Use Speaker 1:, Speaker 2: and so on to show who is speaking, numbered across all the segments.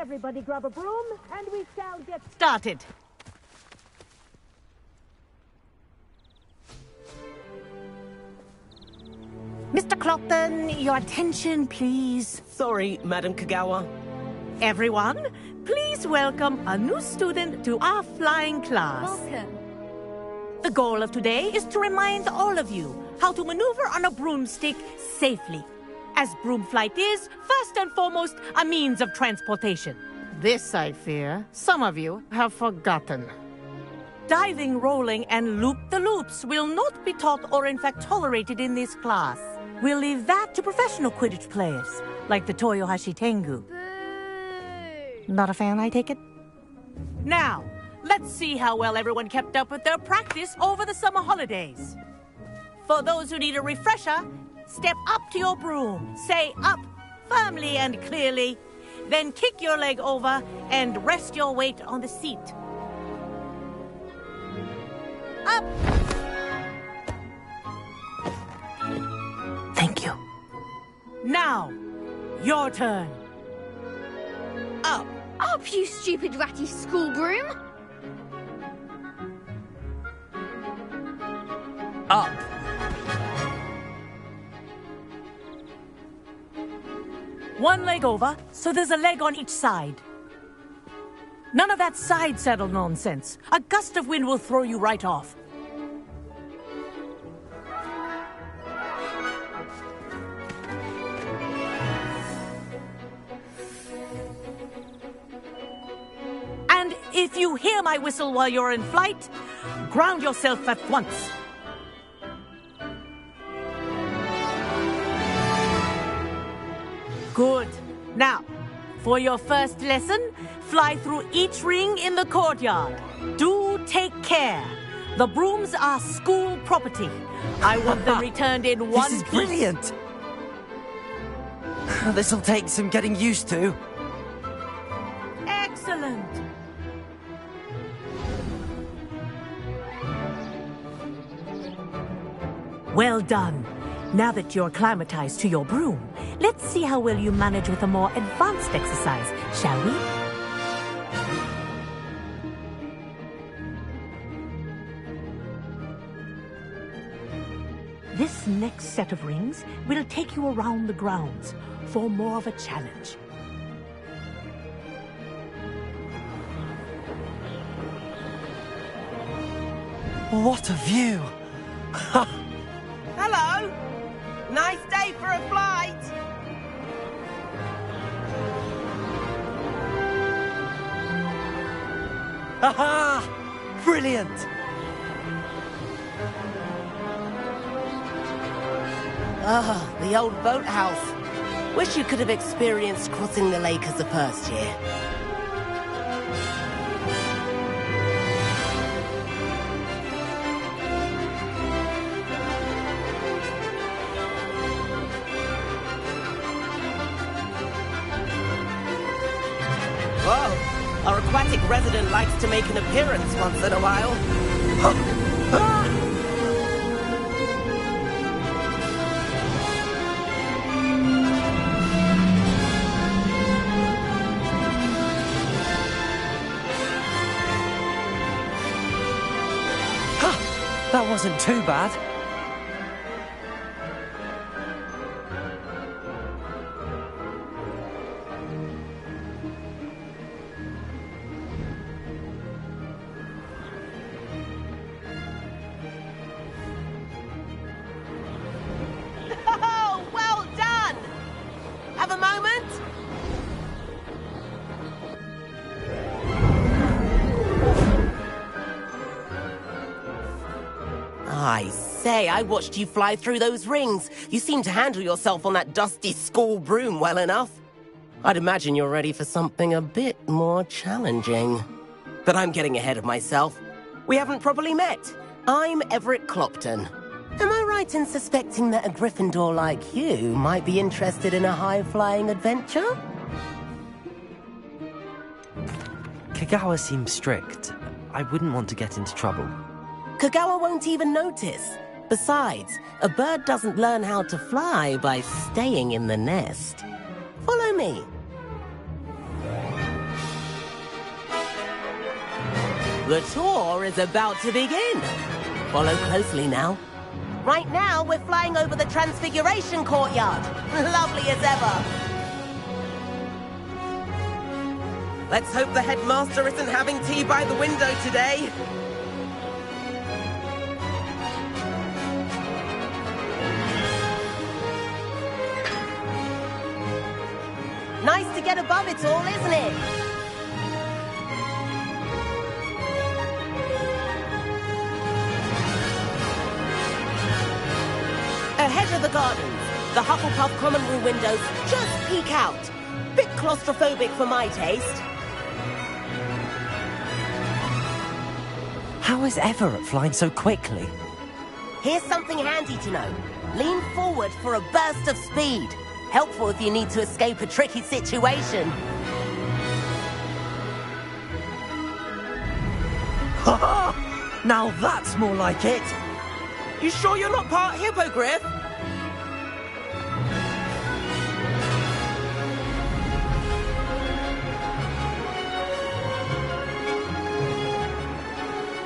Speaker 1: Everybody grab a broom, and we shall get started. Mr. Clopton, your attention, please.
Speaker 2: Sorry, Madam Kagawa.
Speaker 1: Everyone, please welcome a new student to our flying class.
Speaker 3: Welcome.
Speaker 1: The goal of today is to remind all of you how to maneuver on a broomstick safely, as broom flight is, first and foremost, a means of transportation. This, I fear, some of you have forgotten. Diving, rolling, and loop-the-loops will not be taught or in fact tolerated in this class. We'll leave that to professional Quidditch players, like the Toyohashi Tengu.
Speaker 3: Boo!
Speaker 1: Not a fan, I take it? Now, let's see how well everyone kept up with their practice over the summer holidays. For those who need a refresher, step up to your broom, say up firmly and clearly, then kick your leg over and rest your weight on the seat. Up! Thank you. Now, your turn.
Speaker 2: Up!
Speaker 3: Up, you stupid ratty school broom!
Speaker 2: Up!
Speaker 1: One leg over, so there's a leg on each side. None of that side saddle nonsense. A gust of wind will throw you right off. And if you hear my whistle while you're in flight, ground yourself at once. Good. Now, for your first lesson, fly through each ring in the courtyard. Do take care. The brooms are school property. I want them returned in one
Speaker 2: This is
Speaker 1: piece.
Speaker 2: brilliant! This'll take some getting used to.
Speaker 1: Excellent. Well done. Now that you're acclimatized to your broom, let's see how well you manage with a more advanced exercise, shall we? This next set of rings will take you around the grounds for more of a challenge.
Speaker 2: What a view!
Speaker 4: Hello! Nice day for a flight!
Speaker 2: Aha! Brilliant!
Speaker 4: Ah, the old boathouse. Wish you could have experienced crossing the lake as a first year. Whoa! Our aquatic resident likes to make an appearance once in a while.
Speaker 2: That wasn't too bad.
Speaker 4: Oh, well done! Have a moment? I say, I watched you fly through those rings. You seem to handle yourself on that dusty school broom well enough. I'd imagine you're ready for something a bit more challenging. But I'm getting ahead of myself. We haven't properly met. I'm Everett Clopton. Am I right in suspecting that a Gryffindor like you might be interested in a high-flying adventure?
Speaker 2: Kagawa seems strict. I wouldn't want to get into trouble.
Speaker 4: Kagawa won't even notice. Besides, a bird doesn't learn how to fly by staying in the nest. Follow me. The tour is about to begin. Follow closely now. Right now, we're flying over the Transfiguration Courtyard. Lovely as ever. Let's hope the headmaster isn't having tea by the window today. Nice to get above it all, isn't it? Ahead of the gardens, the Hufflepuff common room windows just peek out. Bit claustrophobic for my taste.
Speaker 2: How is Everett flying so quickly?
Speaker 4: Here's something handy to know. Lean forward for a burst of speed. Helpful if you need to escape a tricky situation.
Speaker 2: Ha ha! Now that's more like it!
Speaker 4: You sure you're not part hippogriff?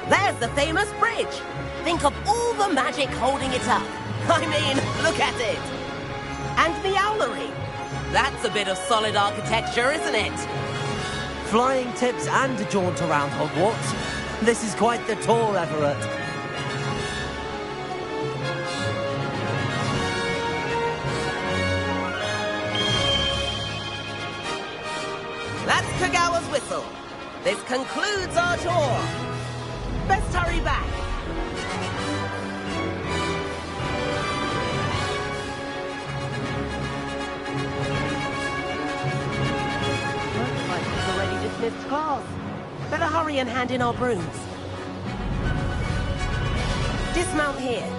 Speaker 4: There's the famous bridge. Think of all the magic holding it up. I mean, look at it. And the owlery. That's a bit of solid architecture, isn't it?
Speaker 2: Flying tips and a jaunt around Hogwarts. This is quite the tour, Everett.
Speaker 4: That's Kagawa's whistle. This concludes our tour. Best hurry back. Looks like it's already dismissed class. Better hurry and hand in our brooms. Dismount here.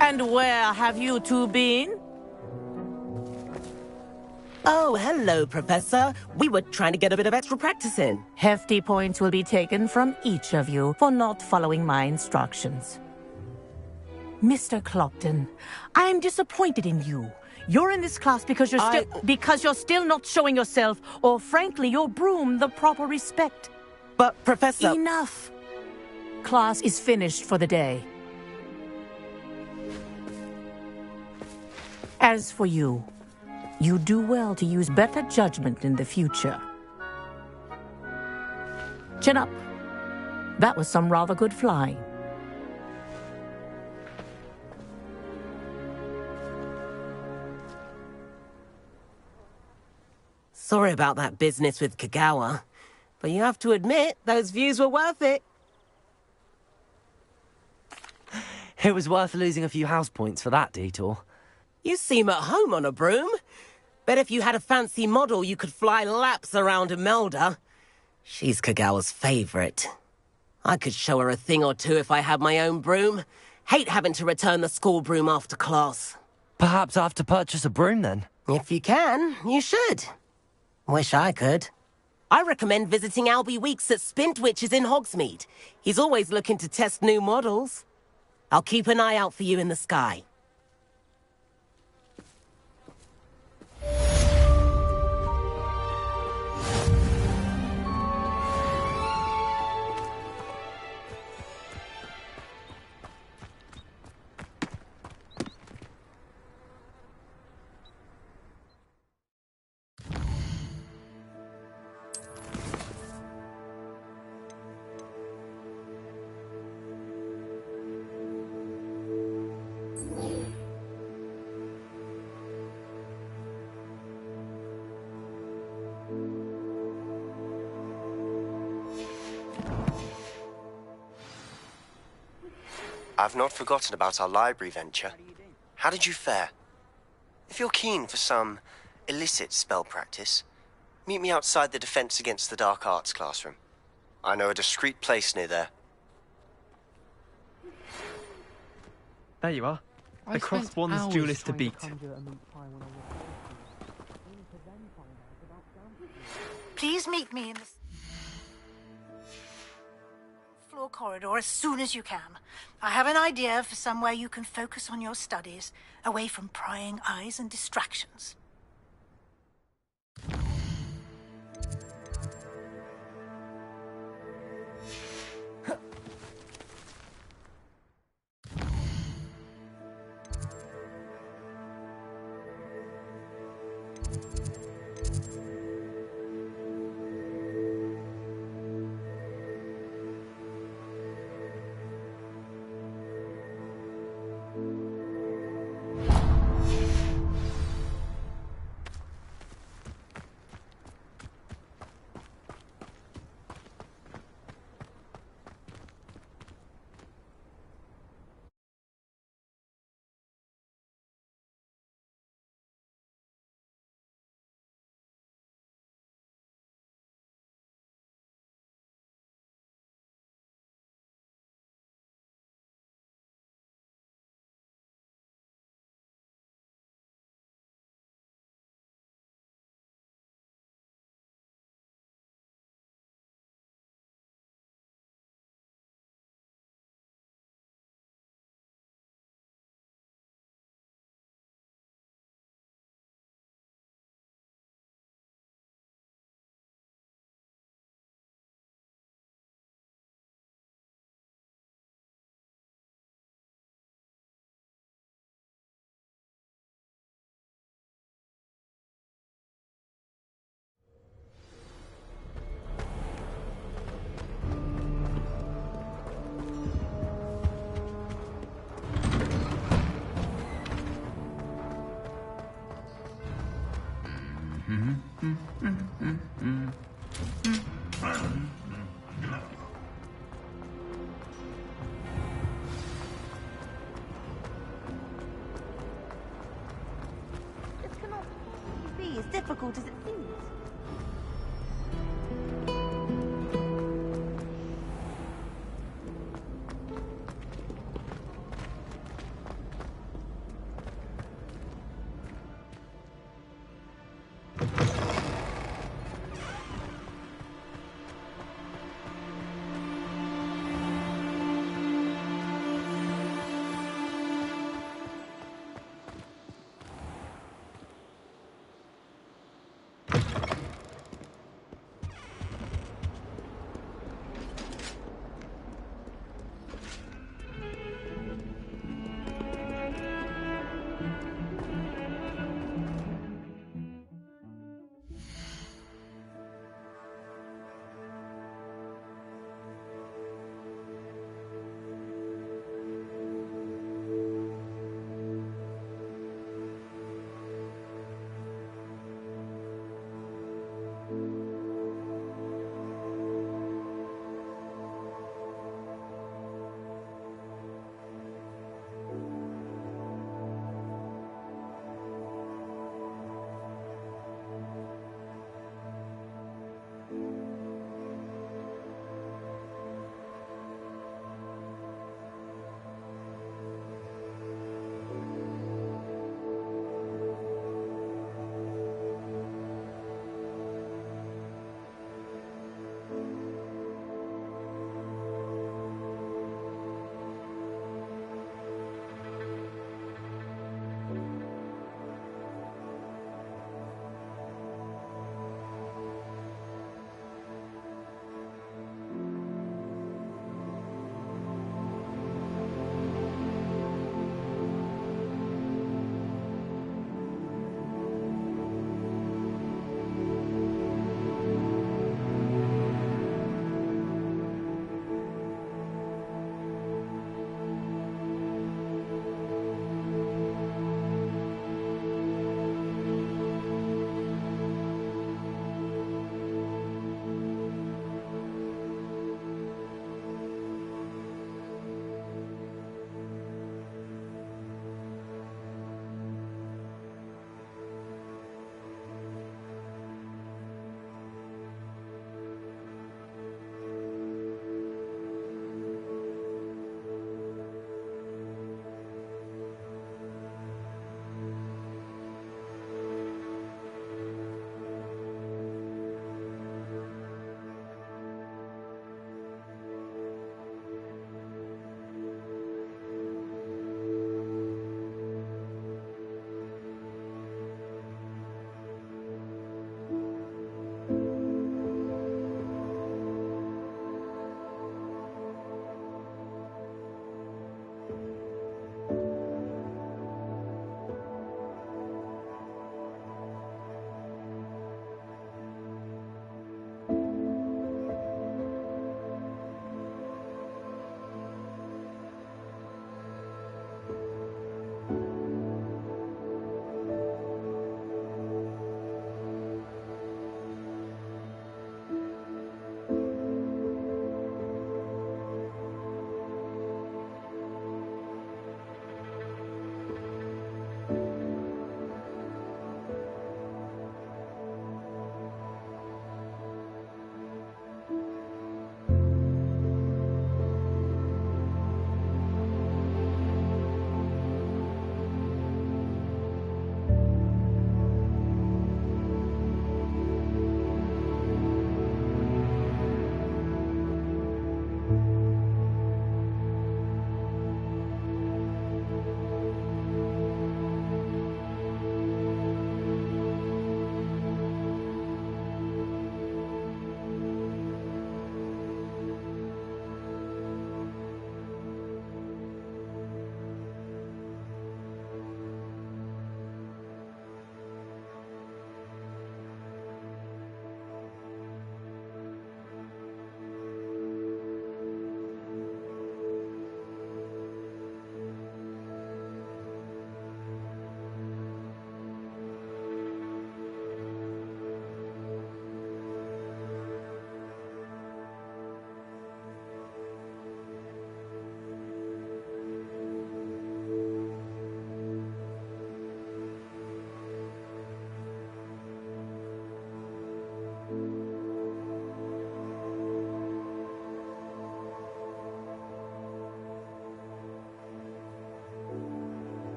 Speaker 1: And where have you two been?
Speaker 4: Oh, hello, Professor. We were trying to get a bit of extra practice in.
Speaker 1: Hefty points will be taken from each of you for not following my instructions. Mr. Clopton, I'm disappointed in you. You're in this class because you're still not showing yourself, or frankly, your broom the proper respect.
Speaker 4: But, Professor...
Speaker 1: Enough. Class is finished for the day. As for you, you do well to use better judgment in the future. Chin up. That was some rather good flying.
Speaker 4: Sorry about that business with Kagawa, but you have to admit, those views were worth it.
Speaker 2: It was worth losing a few house points for that detour.
Speaker 4: You seem at home on a broom. Bet if you had a fancy model, you could fly laps around Imelda. She's Kagawa's favorite. I could show her a thing or two if I had my own broom. Hate having to return the school broom after class.
Speaker 2: Perhaps I have to purchase a broom then?
Speaker 4: If you can, you should. Wish I could. I recommend visiting Albie Weeks at Spintwitches in Hogsmeade. He's always looking to test new models. I'll keep an eye out for you in the sky.
Speaker 5: I've not forgotten about our library venture. How did you fare? If you're keen for some illicit spell practice, meet me outside the Defense Against the Dark Arts classroom. I know a discreet place near there.
Speaker 6: There you are. The crossed one's duelist to beat.
Speaker 7: Please meet me in the floor corridor as soon as you can. I have an idea for somewhere you can focus on your studies, away from prying eyes and distractions.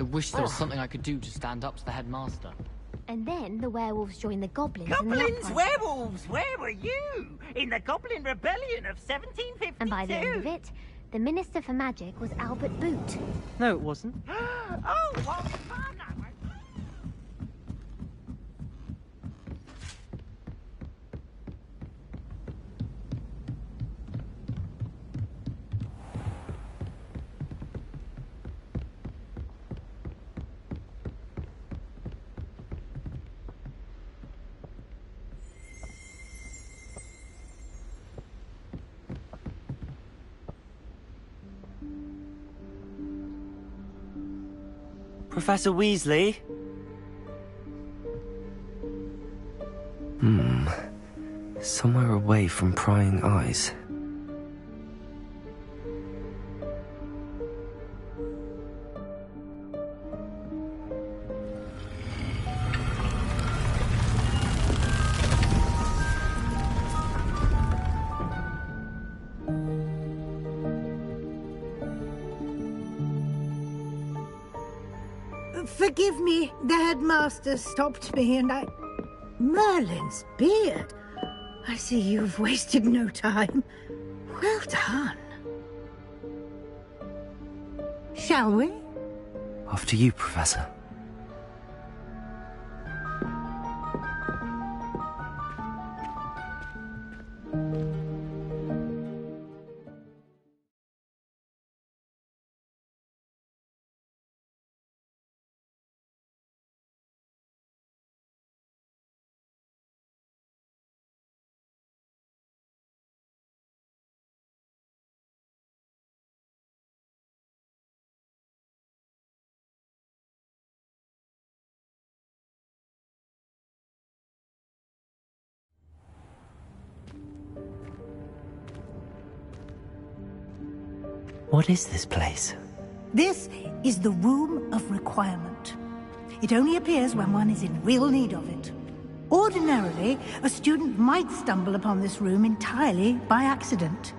Speaker 8: I wish there was something I could do to stand up to the headmaster.
Speaker 3: And then the werewolves joined the goblins.
Speaker 9: Goblins, werewolves, where were you? In the Goblin Rebellion of 1752.
Speaker 3: And by the end of it, the Minister for Magic was Albert Boot.
Speaker 2: No, it wasn't.
Speaker 9: Oh, what fun!
Speaker 2: Professor Weasley?
Speaker 10: Somewhere away from prying eyes.
Speaker 7: Forgive me, the headmaster stopped me and I... Merlin's beard. I see you've wasted no time. Well done. Shall we?
Speaker 10: After you, Professor.
Speaker 2: What is this place?
Speaker 7: This is the Room of Requirement. It only appears when one is in real need of it. Ordinarily, a student might stumble upon this room entirely by accident.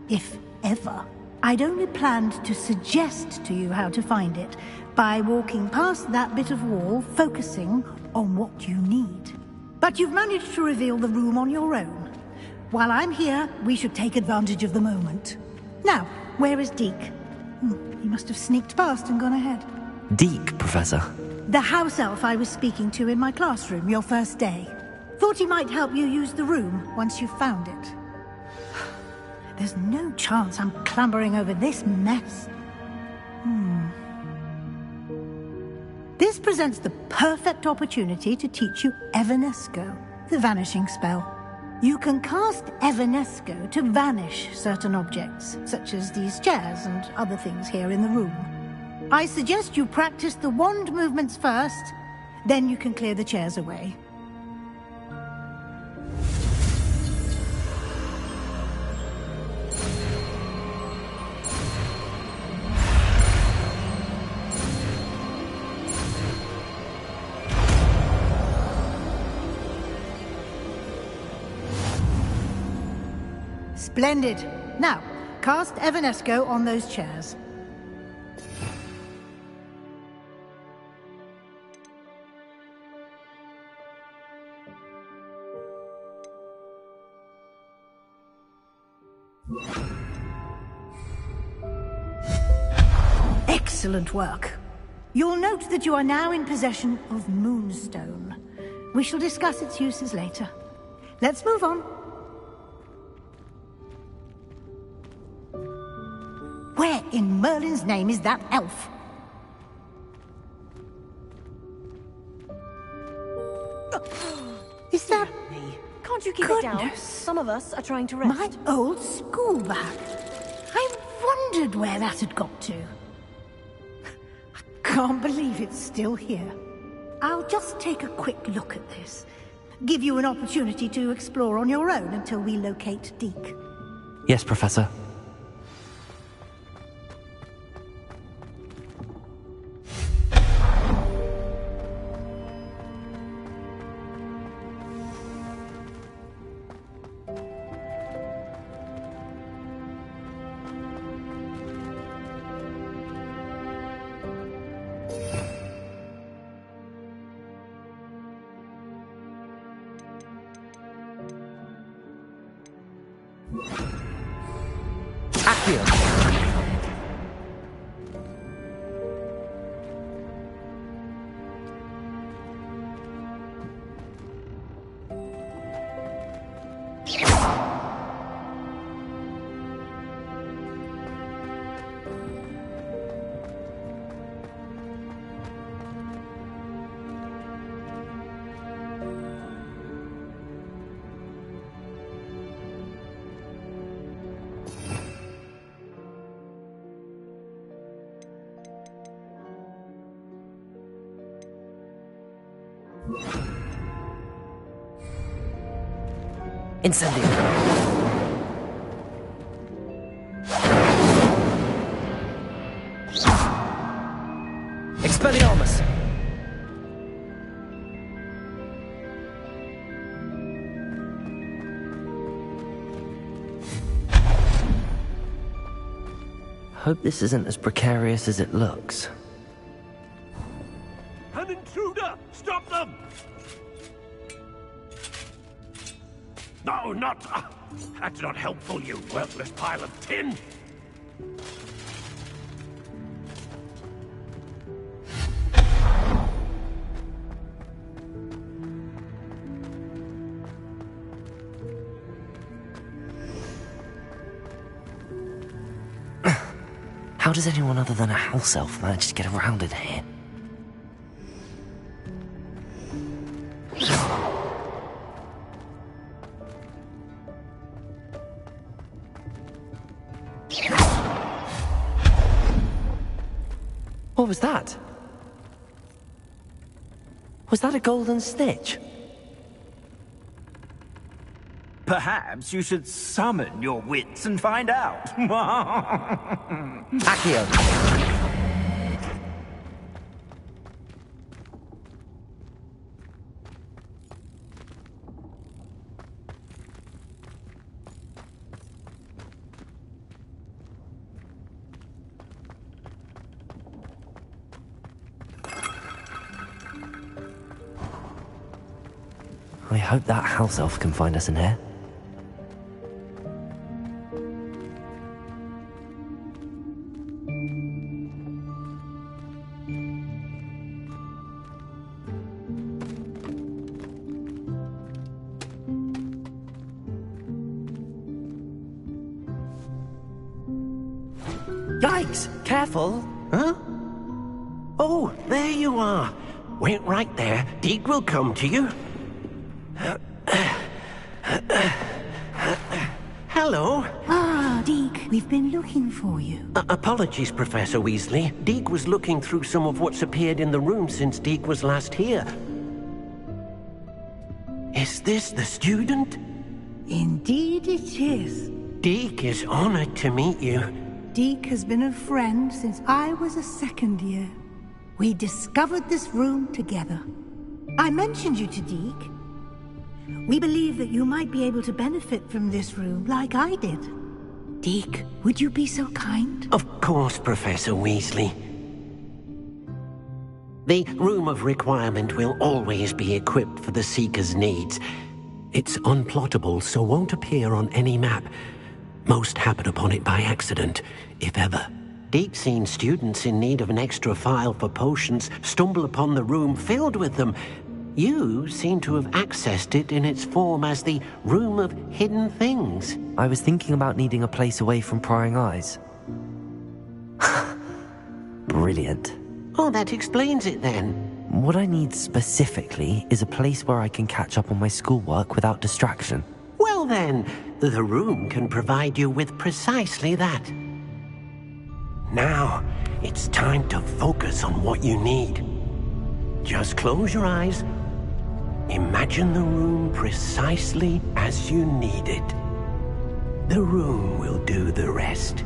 Speaker 7: If ever. I'd only planned to suggest to you how to find it by walking past that bit of wall, focusing on what you need. But you've managed to reveal the room on your own. While I'm here, we should take advantage of the moment. Now, where is Deke? He must have sneaked past and gone ahead.
Speaker 10: Deke, Professor.
Speaker 7: The house elf I was speaking to in my classroom your first day. Thought he might help you use the room once you found it. There's no chance I'm clambering over this mess. This presents the perfect opportunity to teach you Evanesco, the vanishing spell. You can cast Evanesco to vanish certain objects, such as these chairs and other things here in the room. I suggest you practice the wand movements first, then you can clear the chairs away. Splendid. Now, cast Evanesco on those chairs. Excellent work. You'll note that you are now in possession of Moonstone. We shall discuss its uses later. Let's move on. Where in Merlin's name is that elf? Is that...
Speaker 11: Can't you keep it down? Some of us are trying to rest.
Speaker 7: My old school bag. I wondered where that had got to. I can't believe it's still here. I'll just take a quick look at this. Give you an opportunity to explore on your own until we locate Deke.
Speaker 10: Yes, Professor.
Speaker 2: Accio. Incendio. Expelliarmus.
Speaker 10: Hope this isn't as precarious as it looks.
Speaker 9: An intruder! Stop them! No, not... that's not helpful, you worthless pile of tin!
Speaker 10: How does anyone other than a house elf manage to get around in here?
Speaker 2: What was that? Was that a golden snitch?
Speaker 9: Perhaps you should summon your wits and find out.
Speaker 2: Accio.
Speaker 10: I hope that house elf can find us in here.
Speaker 12: Yikes! Careful! Huh? Oh, there you are. Wait right there. Deke will come to you. Hello.
Speaker 7: Ah, Deke, we've been looking for you.
Speaker 12: Apologies, Professor Weasley. Deke was looking through some of what's appeared in the room since Deke was last here. Is this the student?
Speaker 7: Indeed it is.
Speaker 12: Deke is honored to meet you.
Speaker 7: Deke has been a friend since I was a second year. We discovered this room together. I mentioned you to Deke. We believe that you might be able to benefit from this room like I did. Deke, would you be so kind?
Speaker 12: Of course, Professor Weasley. The Room of Requirement will always be equipped for the Seeker's needs. It's unplottable, so won't appear on any map. Most happen upon it by accident, if ever. Deke's seen students in need of an extra file for potions stumble upon the room filled with them. You seem to have accessed it in its form as the Room of Hidden Things.
Speaker 10: I was thinking about needing a place away from prying eyes. Brilliant.
Speaker 12: Oh, that explains it then.
Speaker 10: What I need specifically is a place where I can catch up on my schoolwork without distraction.
Speaker 12: Well then, the room can provide you with precisely that. Now, it's time to focus on what you need. Just close your eyes. Imagine the room precisely as you need it. The room will do the rest.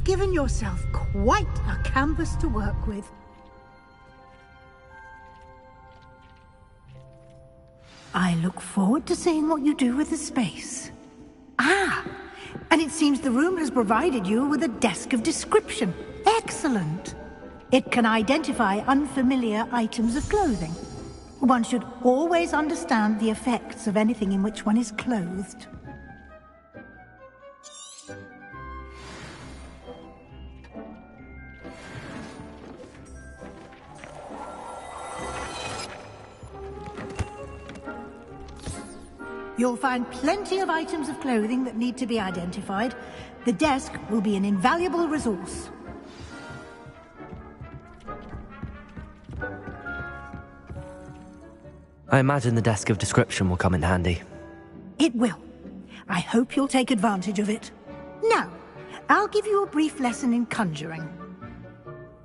Speaker 7: given yourself quite a canvas to work with. I look forward to seeing what you do with the space. Ah, and it seems the room has provided you with a desk of description. Excellent. It can identify unfamiliar items of clothing. One should always understand the effects of anything in which one is clothed. You'll find plenty of items of clothing that need to be identified. The desk will be an invaluable resource.
Speaker 10: I imagine the desk of description will come in handy.
Speaker 7: It will. I hope you'll take advantage of it. Now, I'll give you a brief lesson in conjuring.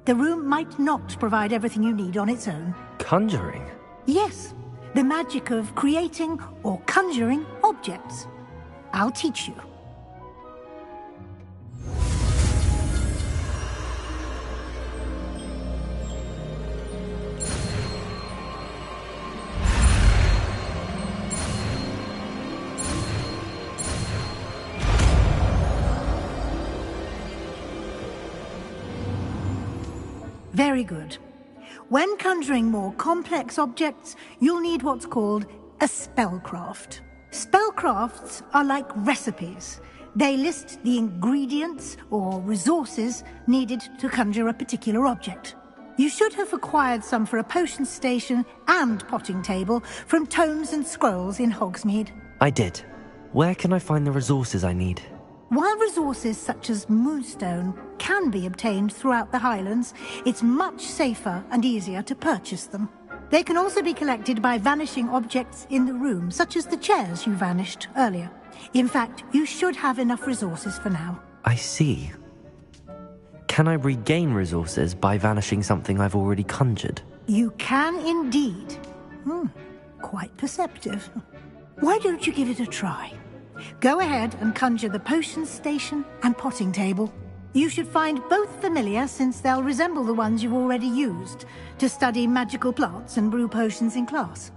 Speaker 7: The room might not provide everything you need on its own.
Speaker 10: Conjuring?
Speaker 7: Yes, the magic of creating or conjuring objects. I'll teach you. Very good. When conjuring more complex objects, you'll need what's called a spellcraft. Spellcrafts are like recipes. They list the ingredients or resources needed to conjure a particular object. You should have acquired some for a potion station and potting table from tomes and scrolls in Hogsmeade.
Speaker 10: I did. Where can I find the resources I need?
Speaker 7: While resources such as moonstone can be obtained throughout the Highlands, it's much safer and easier to purchase them. They can also be collected by vanishing objects in the room, such as the chairs you vanished earlier. In fact, you should have enough resources for now.
Speaker 10: I see. Can I regain resources by vanishing something I've already conjured?
Speaker 7: You can indeed. Quite perceptive. Why don't you give it a try? Go ahead and conjure the potion station and potting table. You should find both familiar, since they'll resemble the ones you've already used to study magical plants and brew potions in class.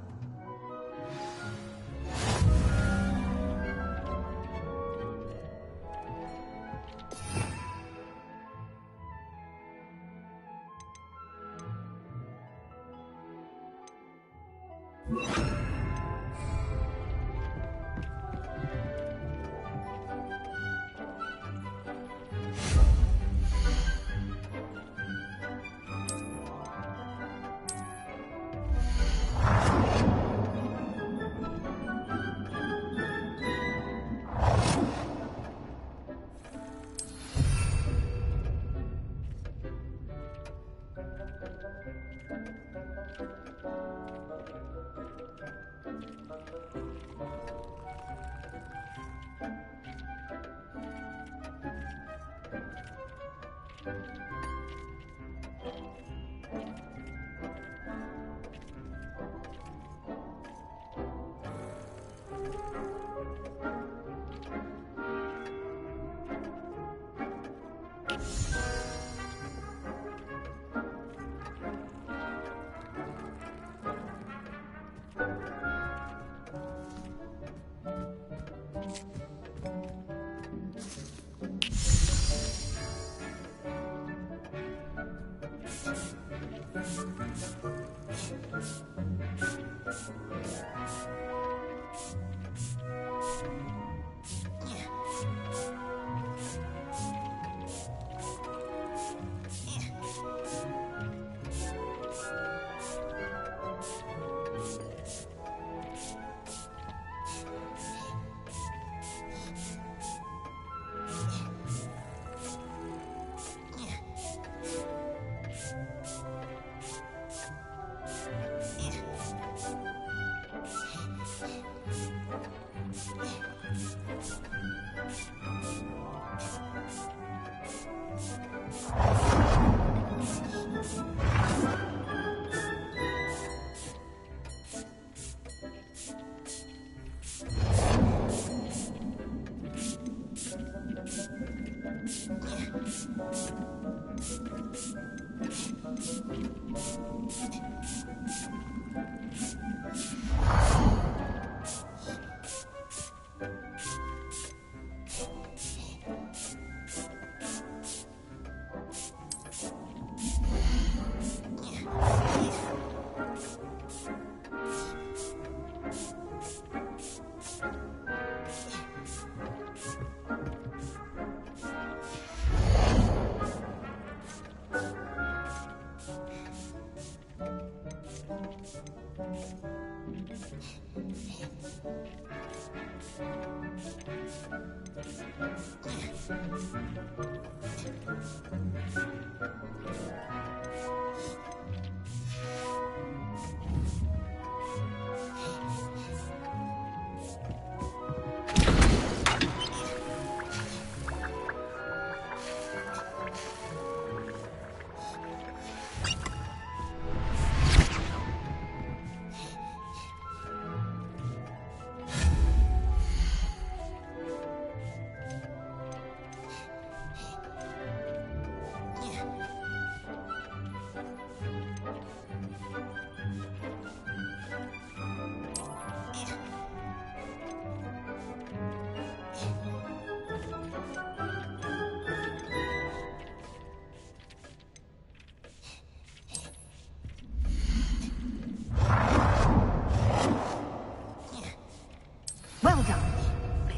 Speaker 7: Well done.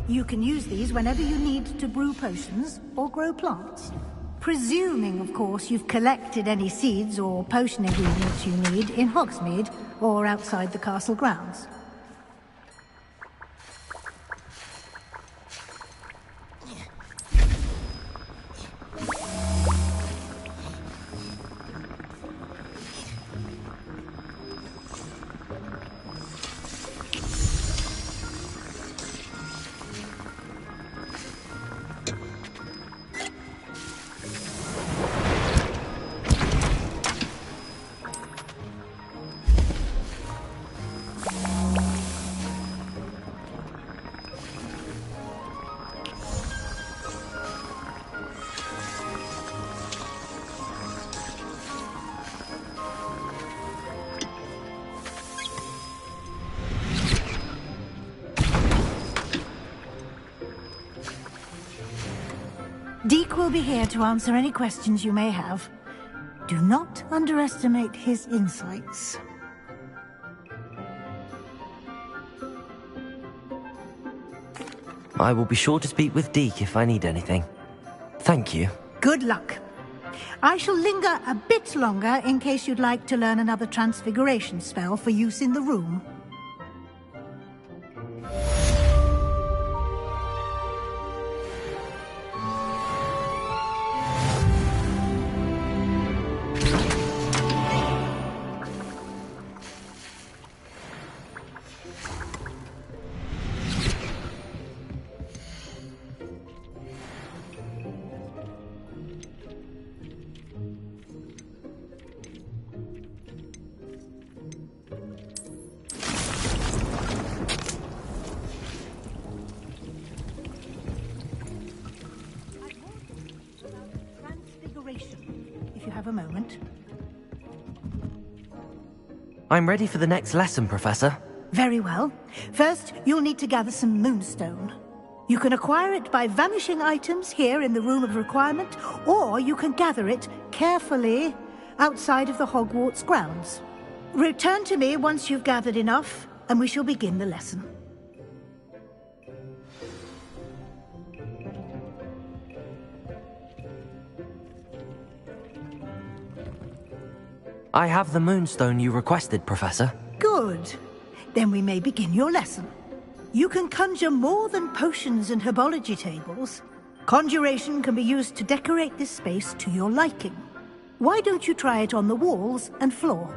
Speaker 7: You can use these whenever you need to brew potions or grow plants. Presuming, of course, you've collected any seeds or potion ingredients you need in Hogsmeade or outside the castle grounds. Deke will be here to answer any questions you may have. Do not underestimate his insights.
Speaker 10: I will be sure to speak with Deke if I need anything. Thank you.
Speaker 7: Good luck. I shall linger a bit longer in case you'd like to learn another transfiguration spell for use in the room. If you have a moment.
Speaker 10: I'm ready for the next lesson, Professor.
Speaker 7: Very well. First, you'll need to gather some moonstone. You can acquire it by vanishing items here in the Room of Requirement, or you can gather it carefully outside of the Hogwarts grounds. Return to me once you've gathered enough, and we shall begin the lesson.
Speaker 10: I have the moonstone you requested, Professor.
Speaker 7: Good. Then we may begin your lesson. You can conjure more than potions and herbology tables. Conjuration can be used to decorate this space to your liking. Why don't you try it on the walls and floor?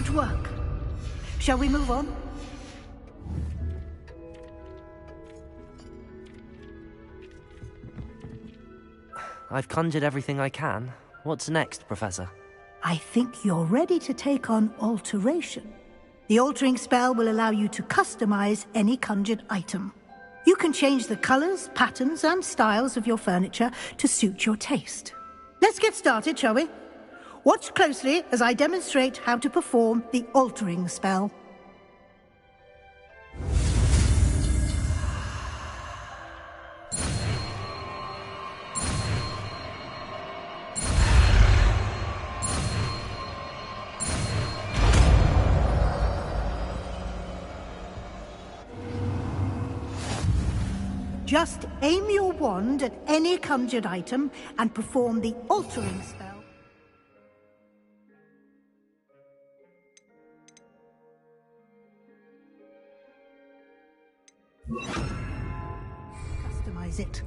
Speaker 7: Good work. Shall we move on?
Speaker 10: I've conjured everything I can. What's next, Professor?
Speaker 7: I think you're ready to take on alteration. The altering spell will allow you to customize any conjured item. You can change the colors, patterns, and styles of your furniture to suit your taste. Let's get started, shall we? Watch closely as I demonstrate how to perform the altering spell. Just aim your wand at any conjured item and perform the altering spell. Customize it.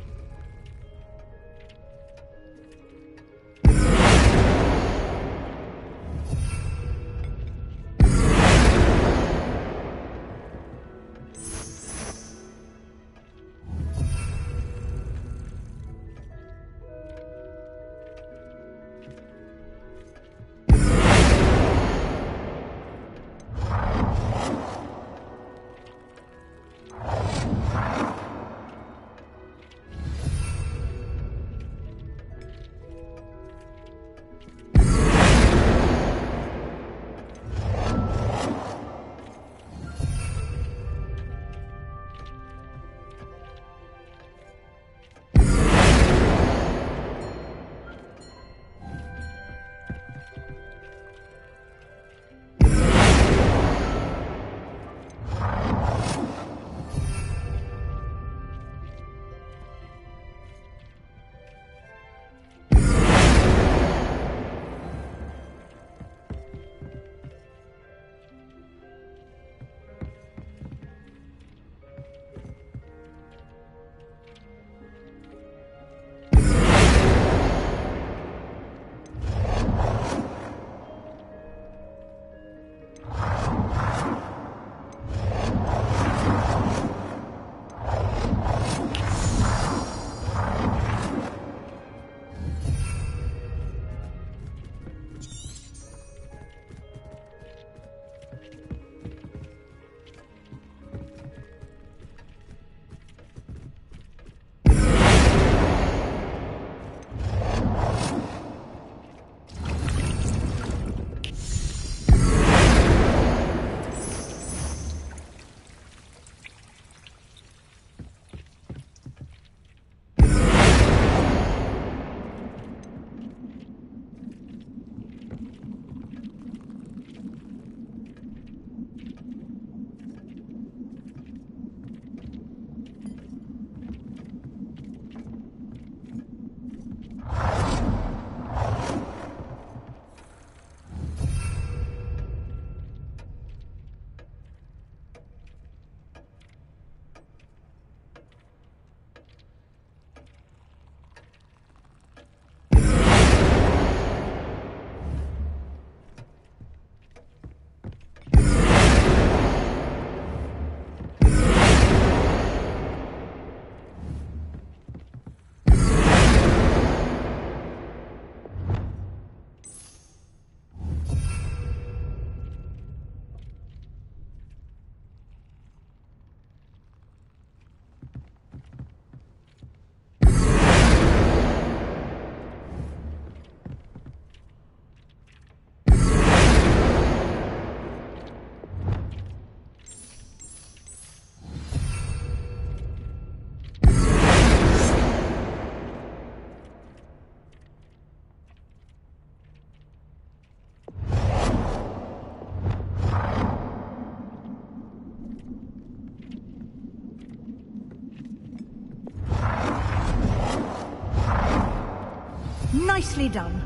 Speaker 7: Nicely done.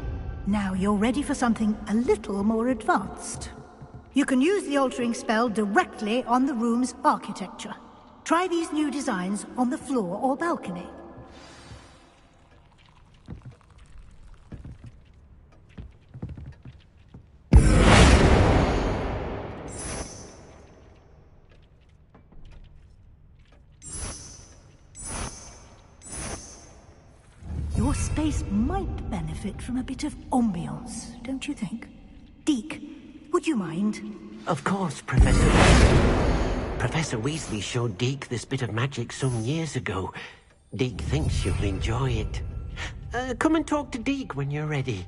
Speaker 7: Now you're ready for something a little more advanced. You can use the altering spell directly on the room's architecture. Try these new designs on the floor or balcony. space might benefit from a bit of ambiance, don't you think? Deke, would you mind?
Speaker 12: Of course, Professor. Professor Weasley showed Deke this bit of magic some years ago. Deke thinks you'll enjoy it. Come and talk to Deke when you're ready.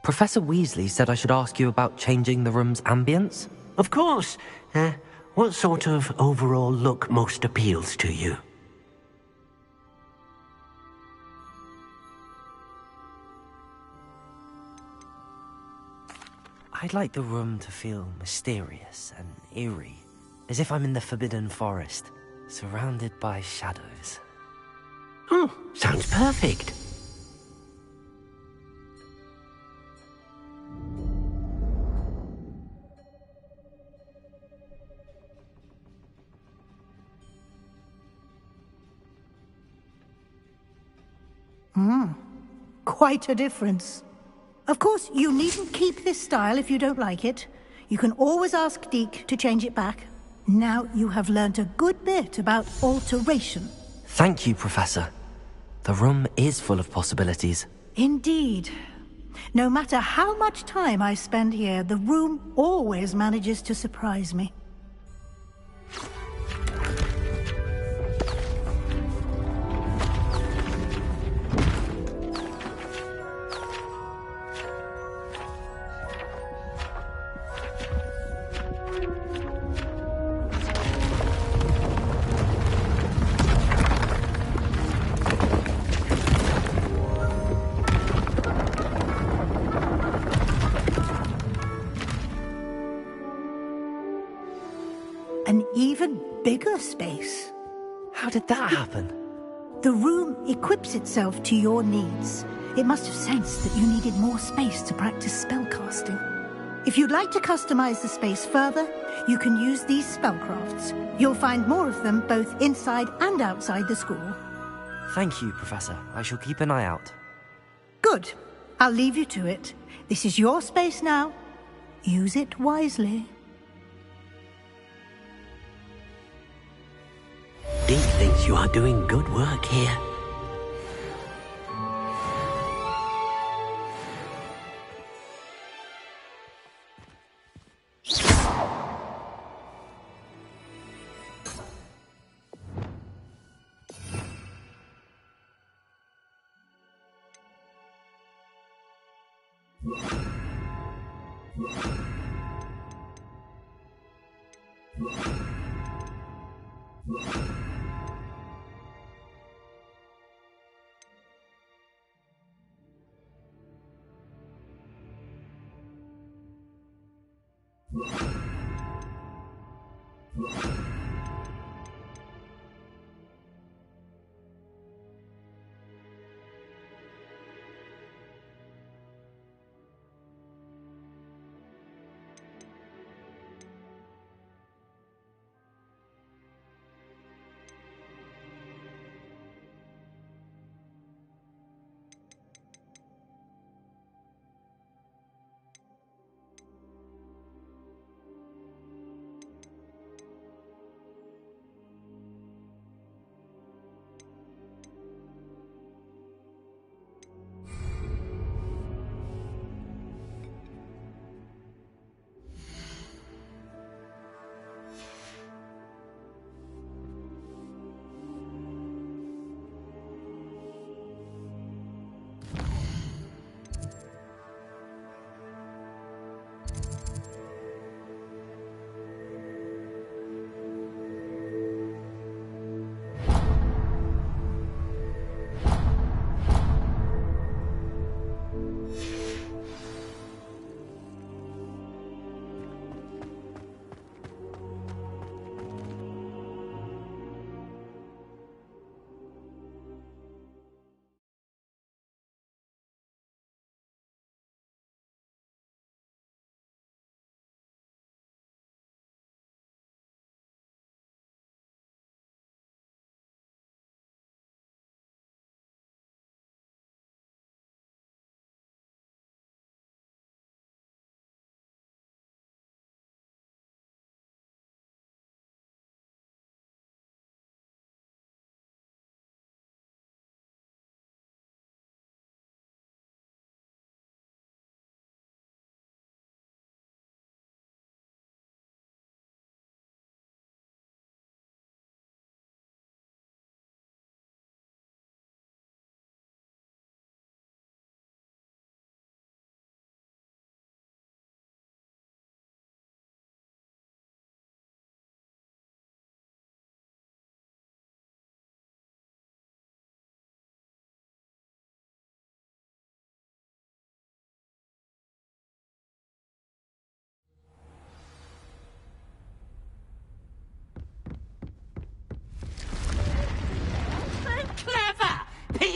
Speaker 10: Professor Weasley said I should ask you about changing the room's ambience?
Speaker 12: Of course. What sort of overall look most appeals to you?
Speaker 10: I'd like the room to feel mysterious and eerie, as if I'm in the Forbidden Forest, surrounded by shadows.
Speaker 12: Oh, sounds perfect.
Speaker 7: Quite a difference. Of course, you needn't keep this style if you don't like it. You can always ask Deke to change it back. Now you have learnt a good bit about alteration.
Speaker 10: Thank you, Professor. The room is full of possibilities.
Speaker 7: Indeed. No matter how much time I spend here, the room always manages to surprise me. An even bigger space.
Speaker 10: How did that happen?
Speaker 7: The room equips itself to your needs. It must have sensed that you needed more space to practice spellcasting. If you'd like to customize the space further, you can use these spellcrafts. You'll find more of them both inside and outside the school.
Speaker 10: Thank you, Professor. I shall keep an eye out.
Speaker 7: Good. I'll leave you to it. This is your space now. Use it wisely.
Speaker 12: Deke thinks you are doing good work here.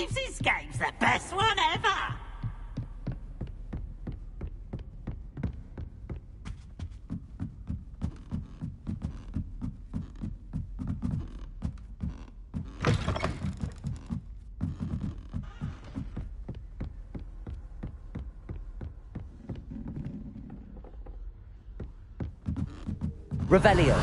Speaker 13: believes his game's the best one ever!
Speaker 2: Revelio.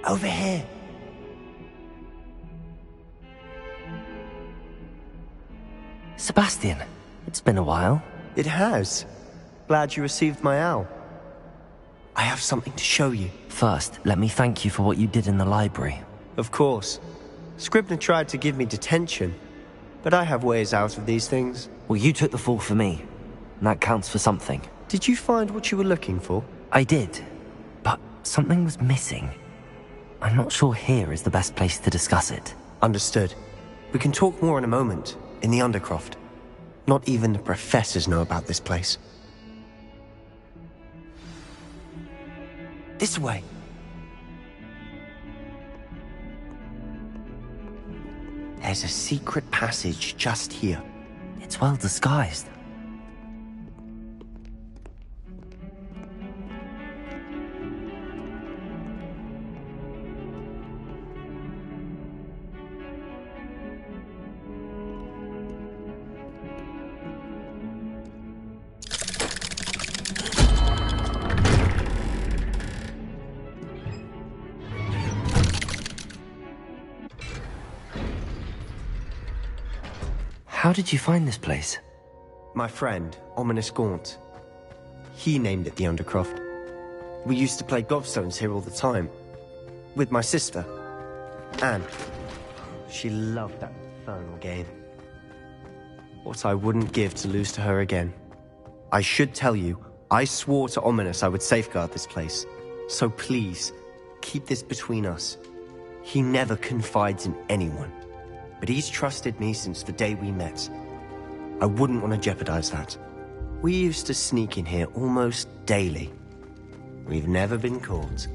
Speaker 2: Over here.
Speaker 10: Sebastian, it's been a while.
Speaker 5: It has. Glad you received my owl. I have something to show you.
Speaker 10: First, let me thank you for what you did in the library.
Speaker 5: Of course. Scribner tried to give me detention, but I have ways out of these things.
Speaker 10: Well, you took the fall for me, and that counts for something.
Speaker 5: Did you find what you were looking for?
Speaker 10: I did, but something was missing. I'm not sure here is the best place to discuss it.
Speaker 5: Understood. We can talk more in a moment, in the Undercroft. Not even the professors know about this place. This way. There's a secret passage just here.
Speaker 10: It's well disguised. How did you find this place?
Speaker 5: My friend, Ominous Gaunt. He named it the Undercroft. We used to play gobstones here all the time. With my sister, Anne. She loved that infernal game. What I wouldn't give to lose to her again. I should tell you, I swore to Ominous I would safeguard this place. So please, keep this between us. He never confides in anyone. But he's trusted me since the day we met. I wouldn't want to jeopardize that. We used to sneak in here almost daily. We've never been caught.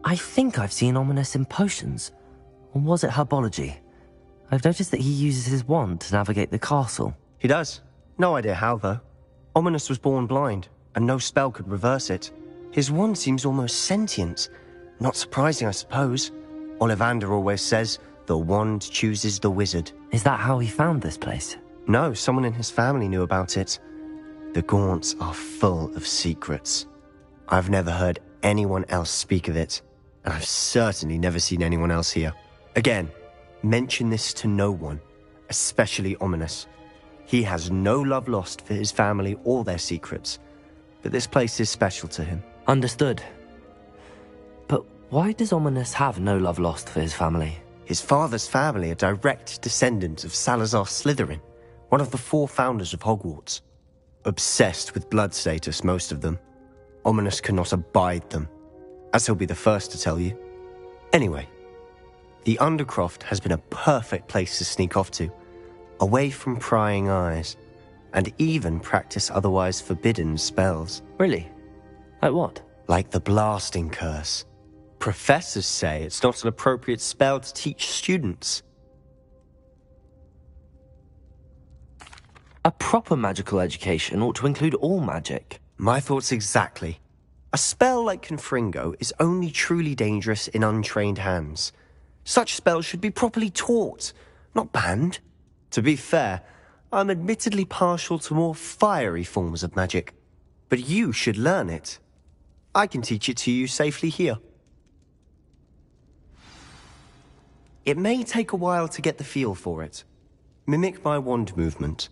Speaker 10: I think I've seen Ominous in potions. Or was it herbology? I've noticed that he uses his wand to navigate the castle.
Speaker 5: He does. No idea how, though. Ominous was born blind, and no spell could reverse it. His wand seems almost sentient. Not surprising, I suppose. Ollivander always says, the wand chooses the wizard.
Speaker 10: Is that how he found this place?
Speaker 5: No, someone in his family knew about it. The Gaunts are full of secrets. I've never heard anyone else speak of it, and I've certainly never seen anyone else here. Again, mention this to no one, especially Ominous. He has no love lost for his family or their secrets, but this place is special to him.
Speaker 10: Understood. But why does Ominous have no love lost for his family?
Speaker 5: His father's family are direct descendants of Salazar Slytherin, one of the 4 founders of Hogwarts. Obsessed with blood status, most of them. Ominous cannot abide them, as he'll be the first to tell you. Anyway, the Undercroft has been a perfect place to sneak off to, away from prying eyes, and even practice otherwise forbidden spells.
Speaker 10: Really? Like what?
Speaker 5: Like the blasting curse. Professors say it's not an appropriate spell to teach students.
Speaker 10: A proper magical education ought to include all magic.
Speaker 5: My thoughts exactly. A spell like Confringo is only truly dangerous in untrained hands. Such spells should be properly taught, not banned. To be fair, I'm admittedly partial to more fiery forms of magic, but you should learn it. I can teach it to you safely here. It may take a while to get the feel for it. Mimic my wand movement.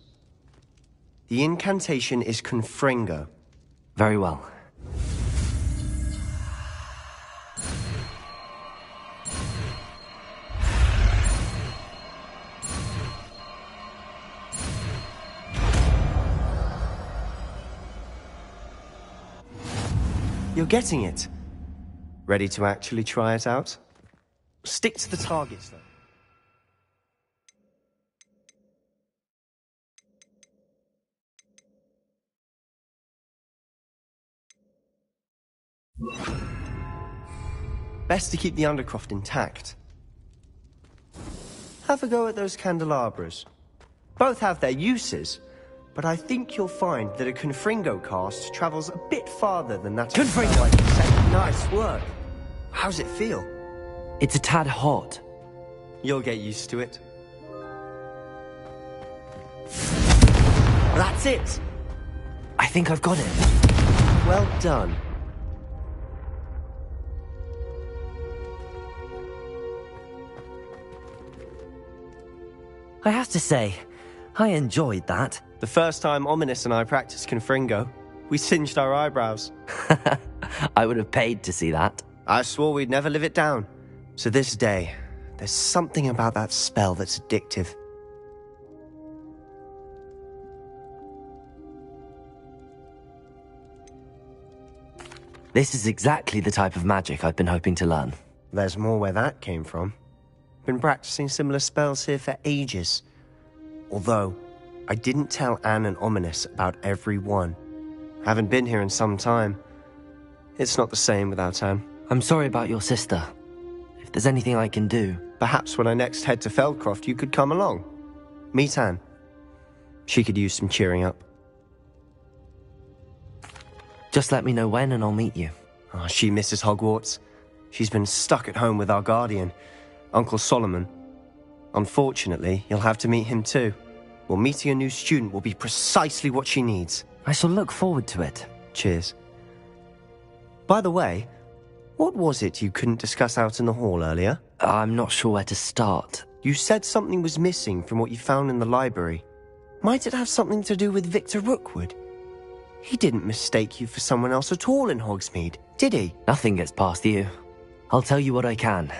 Speaker 5: The incantation is Confringo.
Speaker 10: Very well.
Speaker 5: You're getting it. Ready to actually try it out? Stick to the targets, though. Best to keep the Undercroft intact. Have a go at those candelabras. Both have their uses, but I think you'll find that a Confringo cast travels a bit farther than that.
Speaker 10: Confringo!
Speaker 5: Like you said. Nice work. How's it feel?
Speaker 10: It's a tad hot.
Speaker 5: You'll get used to it. That's it!
Speaker 10: I think I've got it.
Speaker 5: Well done.
Speaker 10: I have to say, I enjoyed that.
Speaker 5: The first time Ominous and I practiced Confringo, we singed our eyebrows.
Speaker 10: I would have paid to see that.
Speaker 5: I swore we'd never live it down. So this day, there's something about that spell that's addictive.
Speaker 10: This is exactly the type of magic I've been hoping to learn.
Speaker 5: There's more where that came from. Been practicing similar spells here for ages. Although, I didn't tell Anne and Ominous about every one. Haven't been here in some time. It's not the same without Anne.
Speaker 10: I'm sorry about your sister. If there's anything I can do...
Speaker 5: Perhaps when I next head to Feldcroft, you could come along. Meet Anne. She could use some cheering up.
Speaker 10: Just let me know when and I'll meet you.
Speaker 5: Oh, she misses Hogwarts. She's been stuck at home with our guardian, Uncle Solomon. Unfortunately, you'll have to meet him too. Well, meeting a new student will be precisely what she needs.
Speaker 10: I shall look forward to it.
Speaker 5: Cheers. By the way, what was it you couldn't discuss out in the hall earlier?
Speaker 10: I'm not sure where to start.
Speaker 5: You said something was missing from what you found in the library. Might it have something to do with Victor Rookwood? He didn't mistake you for someone else at all in Hogsmeade, did he?
Speaker 10: Nothing gets past you. I'll tell you what I can.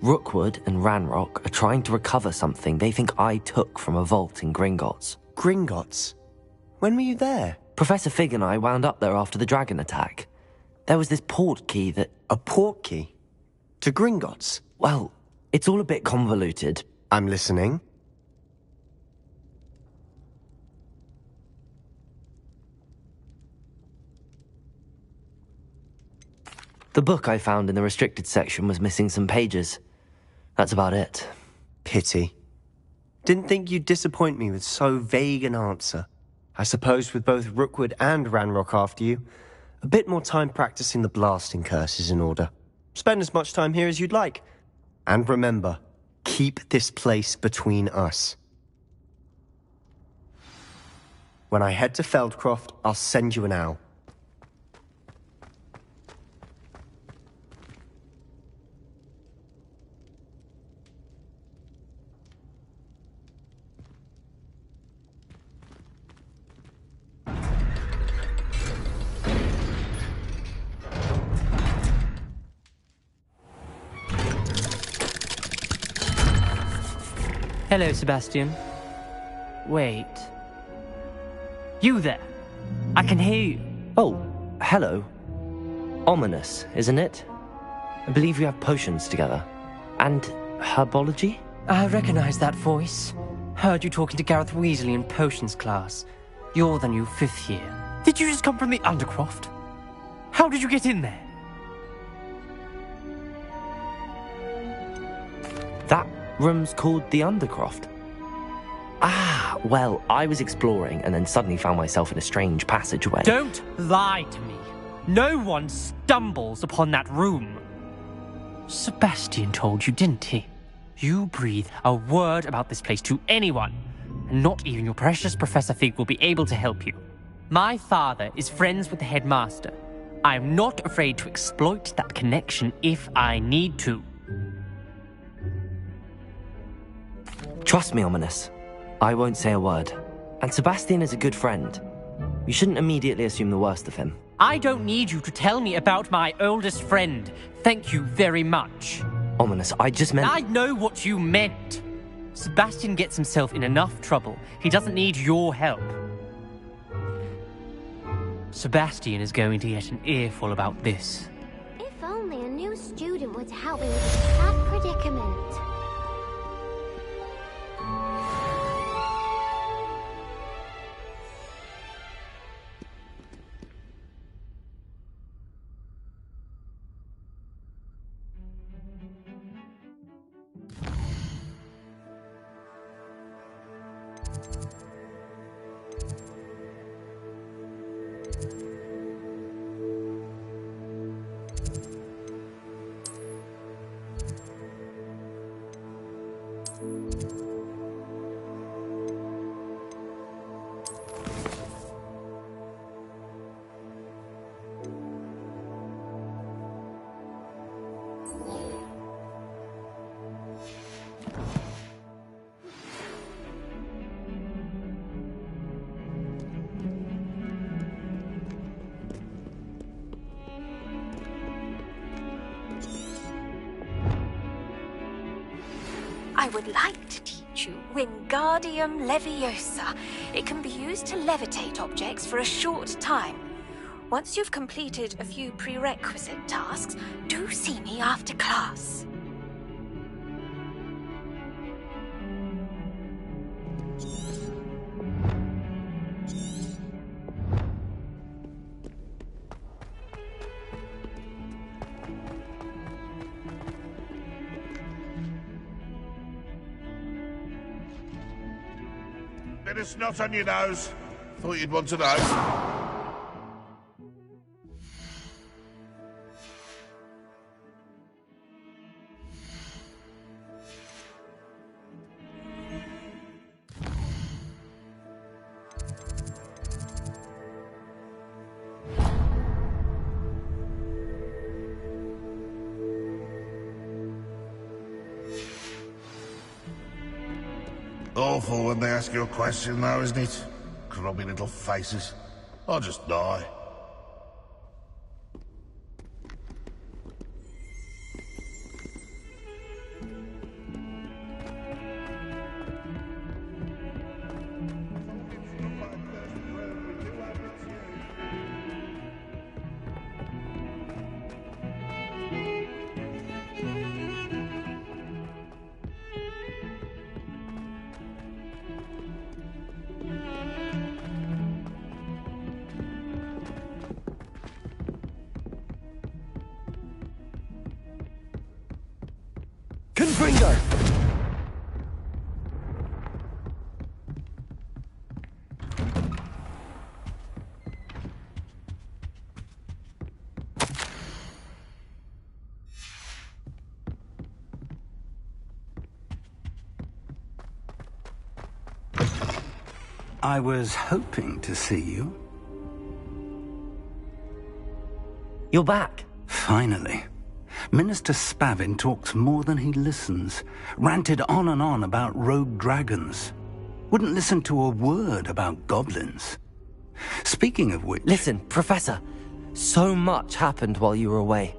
Speaker 10: Rookwood and Ranrock are trying to recover something they think I took from a vault in Gringotts.
Speaker 5: Gringotts? When were you there?
Speaker 10: Professor Fig and I wound up there after the dragon attack. There was this port key that...
Speaker 5: A port key? To Gringotts?
Speaker 10: Well, it's all a bit convoluted.
Speaker 5: I'm listening.
Speaker 10: The book I found in the restricted section was missing some pages. That's about it.
Speaker 5: Pity. Didn't think you'd disappoint me with so vague an answer. I suppose with both Rookwood and Ranrock after you, a bit more time practicing the blasting curse is in order. Spend as much time here as you'd like. And remember, keep this place between us. When I head to Feldcroft, I'll send you an owl.
Speaker 14: Hello, Sebastian. Wait. You there? I can hear you.
Speaker 10: Oh, hello. Ominous, isn't it? I believe we have potions together. And herbology?
Speaker 14: I recognize that voice. Heard you talking to Gareth Weasley in potions class. You're the new 5th year. Did you just come from the Undercroft? How did you get in there?
Speaker 10: That room's called the Undercroft. Ah, well, I was exploring and then suddenly found myself in a strange passageway.
Speaker 14: Don't lie to me. No one stumbles upon that room. Sebastian told you, didn't he? You breathe a word about this place to anyone, and not even your precious Professor Fig will be able to help you. My father is friends with the headmaster. I am not afraid to exploit that connection if I need to.
Speaker 2: Trust me, Ominous. I won't say a word. And Sebastian is a good friend. You shouldn't immediately assume the worst of him.
Speaker 14: I don't need you to tell me about my oldest friend. Thank you very much.
Speaker 2: Ominous, I just meant...
Speaker 14: I know what you meant. Sebastian gets himself in enough trouble. He doesn't need your help. Sebastian is going to get an earful about this.
Speaker 3: If only a new student would help me with this sad predicament.
Speaker 15: I would like to teach you Wingardium Leviosa. It can be used to levitate objects for a short time. Once you've completed a few prerequisite tasks, do see me after class.
Speaker 9: Bit of snot on your nose. Thought you'd want to know. Awful when they ask you a question, though, isn't it? Grubby little faces. I'll just die.
Speaker 2: Confringo!
Speaker 16: I was hoping to see you.
Speaker 2: You're back.
Speaker 16: Finally. Minister Spavin talks more than he listens. Ranted on and on about rogue dragons. Wouldn't listen to a word about goblins. Speaking of which...
Speaker 2: Listen, Professor. So much happened while you were away.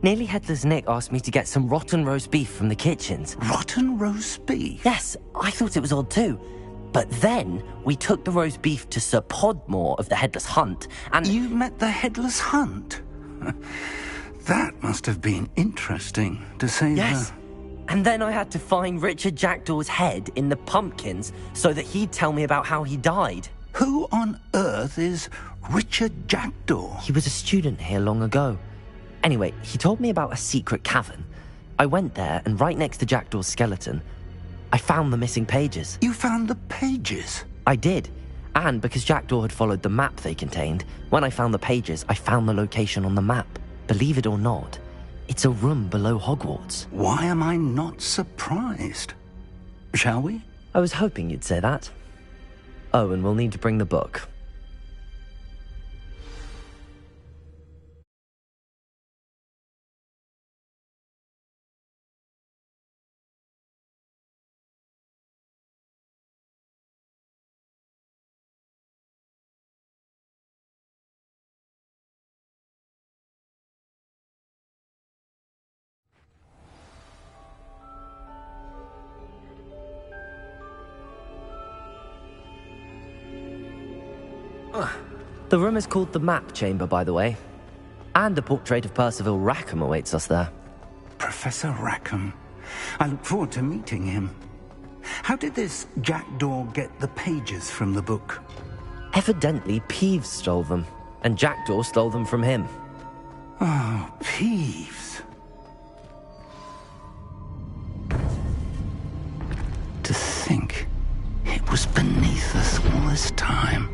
Speaker 2: Nearly Headless Nick asked me to get some rotten roast beef from the kitchens.
Speaker 16: Rotten roast beef?
Speaker 2: Yes, I thought it was odd too. But then we took the roast beef to Sir Podmore of the Headless Hunt, and...
Speaker 16: You met the Headless Hunt? That must have been interesting, to say
Speaker 2: Yes.
Speaker 16: the...
Speaker 2: And then I had to find Richard Jackdaw's head in the pumpkins so that he'd tell me about how he died.
Speaker 16: Who on earth is Richard Jackdaw?
Speaker 2: He was a student here long ago. Anyway, he told me about a secret cavern. I went there, and right next to Jackdaw's skeleton, I found the missing pages.
Speaker 16: You found the pages?
Speaker 2: I did. And because Jackdaw had followed the map they contained, when I found the pages, I found the location on the map. Believe it or not, it's a room below Hogwarts.
Speaker 16: Why am I not surprised? Shall we?
Speaker 2: I was hoping you'd say that. Oh, and we'll need to bring the book. The room is called the Map Chamber, by the way. And a portrait of Percival Rackham awaits us there.
Speaker 16: Professor Rackham. I look forward to meeting him. How did this Jackdaw get the pages from the book?
Speaker 2: Evidently, Peeves stole them, and Jackdaw stole them from him.
Speaker 16: Oh, Peeves. To think it was beneath us all this time.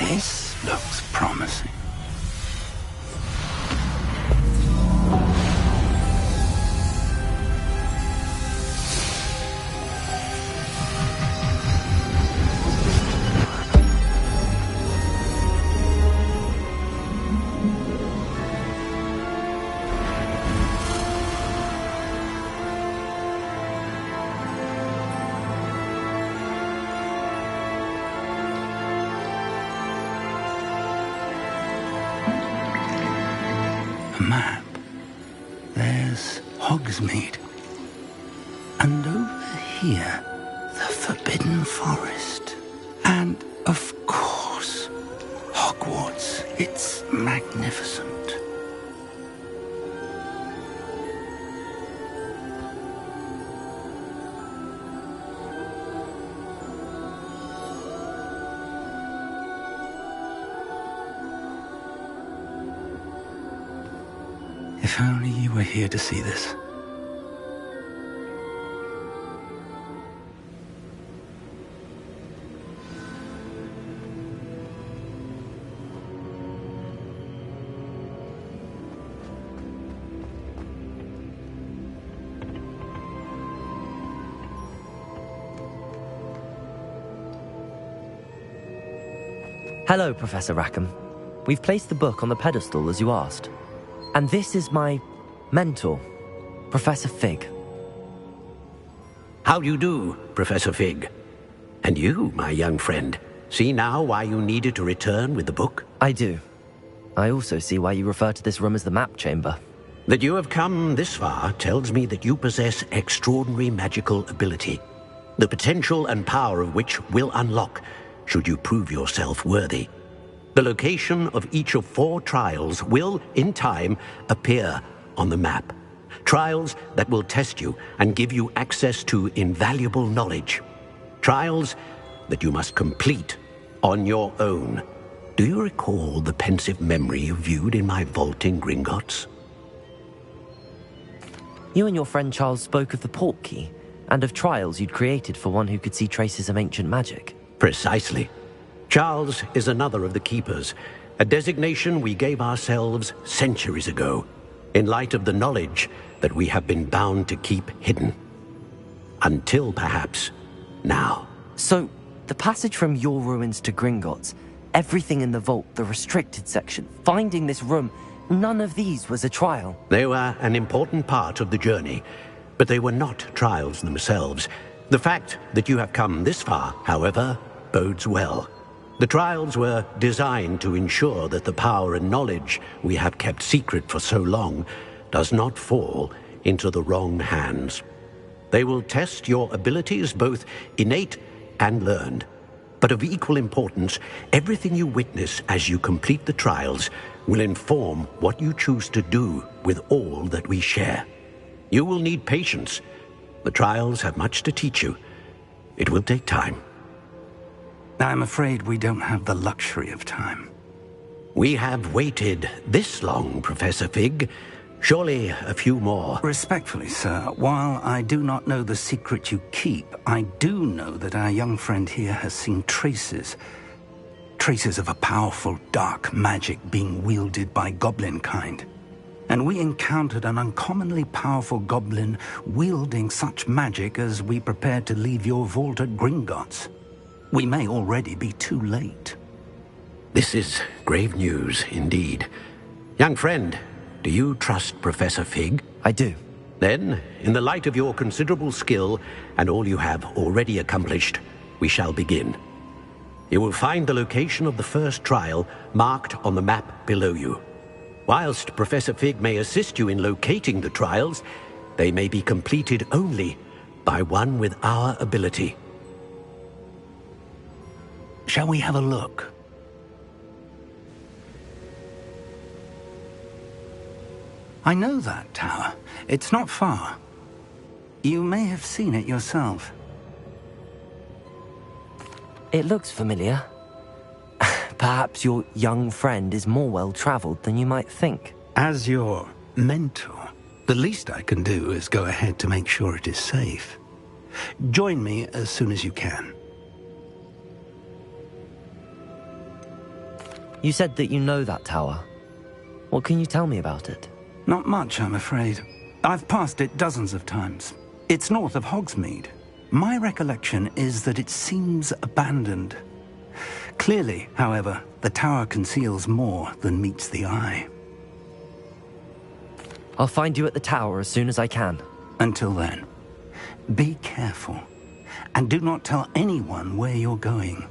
Speaker 16: This looks promising. Map. There's Hogsmeade. And over here, the Forbidden Forest. And, of course, Hogwarts. It's magnificent. If only you were here to see this.
Speaker 2: Hello, Professor Rackham. We've placed the book on the pedestal as you asked. And this is my mentor, Professor Fig.
Speaker 12: How do you do, Professor Fig? And you, my young friend, see now why you needed to return with the book?
Speaker 2: I do. I also see why you refer to this room as the Map Chamber.
Speaker 12: That you have come this far tells me that you possess extraordinary magical ability, the potential and power of which will unlock should you prove yourself worthy. The location of each of 4 trials will, in time, appear on the map. Trials that will test you and give you access to invaluable knowledge. Trials that you must complete on your own. Do you recall the pensive memory you viewed in my vault in Gringotts?
Speaker 2: You and your friend Charles spoke of the Portkey, and of trials you'd created for one who could see traces of ancient magic.
Speaker 12: Precisely. Charles is another of the Keepers, a designation we gave ourselves centuries ago, in light of the knowledge that we have been bound to keep hidden. Until, perhaps, now.
Speaker 2: So, the passage from your ruins to Gringotts, everything in the vault, the restricted section, finding this room, none of these was a trial.
Speaker 12: They were an important part of the journey, but they were not trials themselves. The fact that you have come this far, however, bodes well. The trials were designed to ensure that the power and knowledge we have kept secret for so long does not fall into the wrong hands. They will test your abilities, both innate and learned. But of equal importance, everything you witness as you complete the trials will inform what you choose to do with all that we share. You will need patience. The trials have much to teach you. It will take time.
Speaker 16: I'm afraid we don't have the luxury of time.
Speaker 12: We have waited this long, Professor Fig. Surely a few more.
Speaker 16: Respectfully, sir, while I do not know the secret you keep, I do know that our young friend here has seen traces of a powerful dark magic being wielded by goblin kind. And we encountered an uncommonly powerful goblin wielding such magic as we prepared to leave your vault at Gringotts. We may already be too late.
Speaker 12: This is grave news indeed. Young friend, do you trust Professor Fig?
Speaker 2: I do.
Speaker 12: Then, in the light of your considerable skill and all you have already accomplished, we shall begin. You will find the location of the first trial marked on the map below you. Whilst Professor Fig may assist you in locating the trials, they may be completed only by one with our ability.
Speaker 16: Shall we have a look? I know that tower. It's not far. You may have seen it yourself.
Speaker 2: It looks familiar. Perhaps your young friend is more well-traveled than you might think.
Speaker 16: As your mentor, the least I can do is go ahead to make sure it is safe. Join me as soon as you can.
Speaker 2: You said that you know that tower. What can you tell me about it?
Speaker 16: Not much, I'm afraid. I've passed it dozens of times. It's north of Hogsmeade. My recollection is that it seems abandoned. Clearly, however, the tower conceals more than meets the eye.
Speaker 2: I'll find you at the tower as soon as I can.
Speaker 16: Until then, be careful, and do not tell anyone where you're going.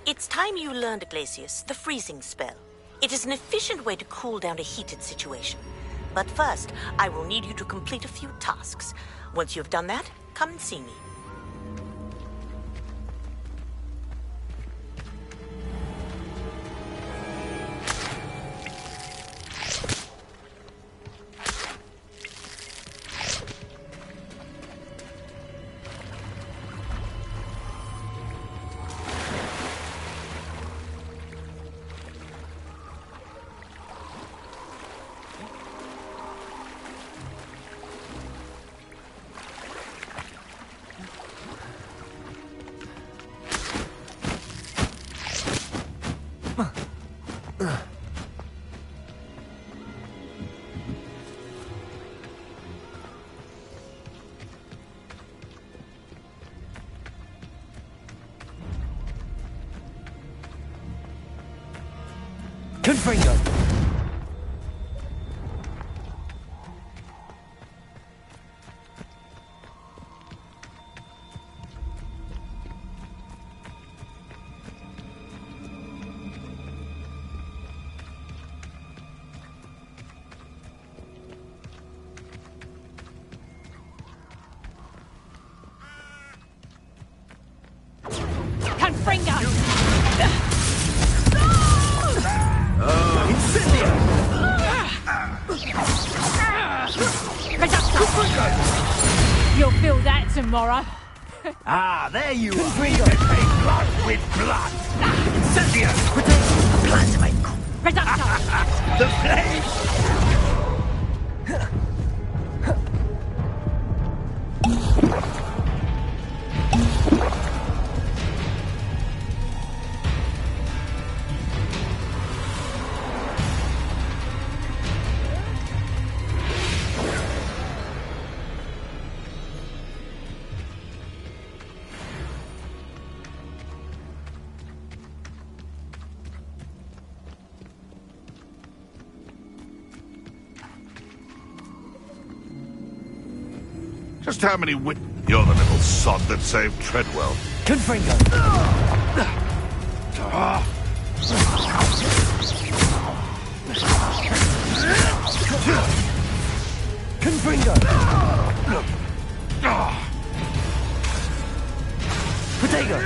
Speaker 1: It's time you learned, Glacius, the freezing spell. It is an efficient way to cool down a heated situation. But first, I will need you to complete a few tasks. Once you have done that, come and see me.
Speaker 10: Confringo!
Speaker 17: You'll feel that tomorrow.
Speaker 18: Ah, there you are. Confringo. Blood with blood. Incendio. Plasmate. The flame.
Speaker 9: Just how many You're the little sod that saved Treadwell.
Speaker 10: Confringo! Confringo! Protego!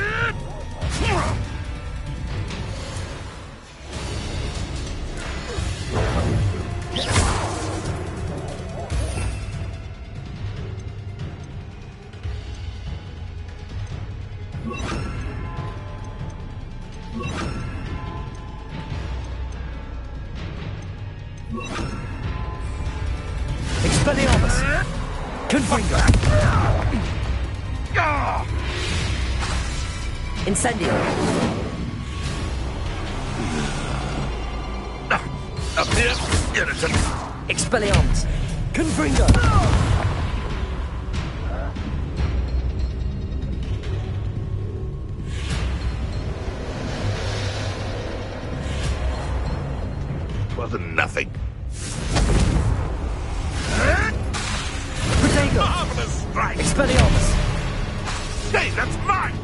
Speaker 10: Expelliarmus! Confringo! Incendio!
Speaker 9: Up here! Get it to me!
Speaker 10: Expelliarmus! Confringo!
Speaker 9: Wasn't nothing.
Speaker 10: Protego!
Speaker 9: Marvelous strike!
Speaker 10: Expelliarmus!
Speaker 9: Hey, that's mine!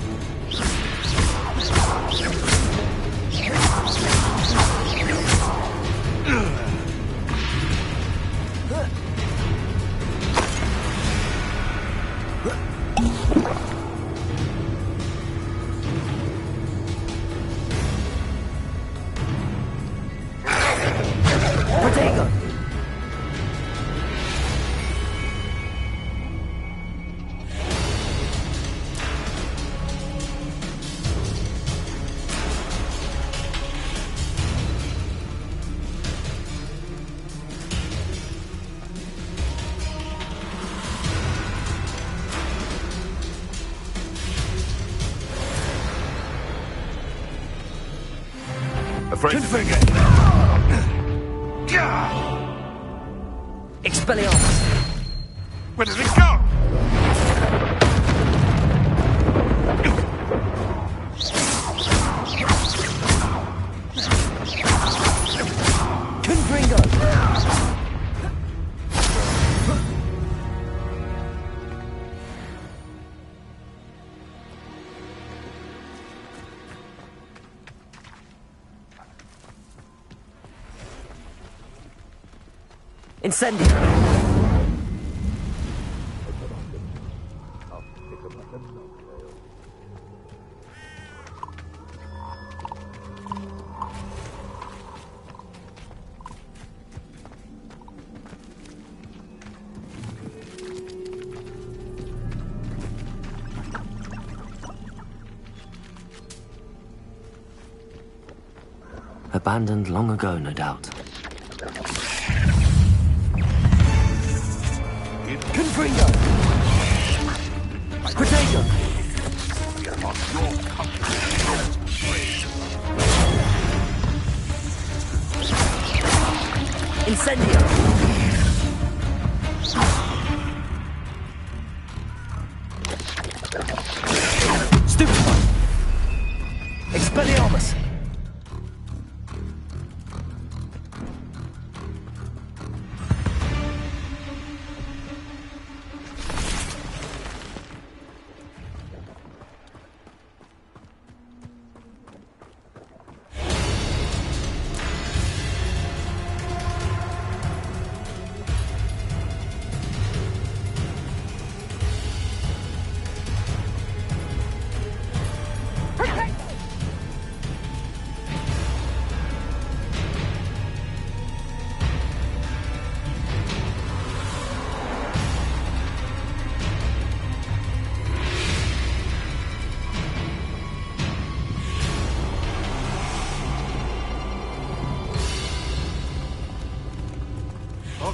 Speaker 10: Protego!
Speaker 9: Afraid to think it.
Speaker 10: Expelliarmus!
Speaker 9: Where did it go?
Speaker 10: Confringo! Incendio! Abandoned long ago, no doubt. Confringo! Protego! Incendio! Stupefy! Expelliarmus!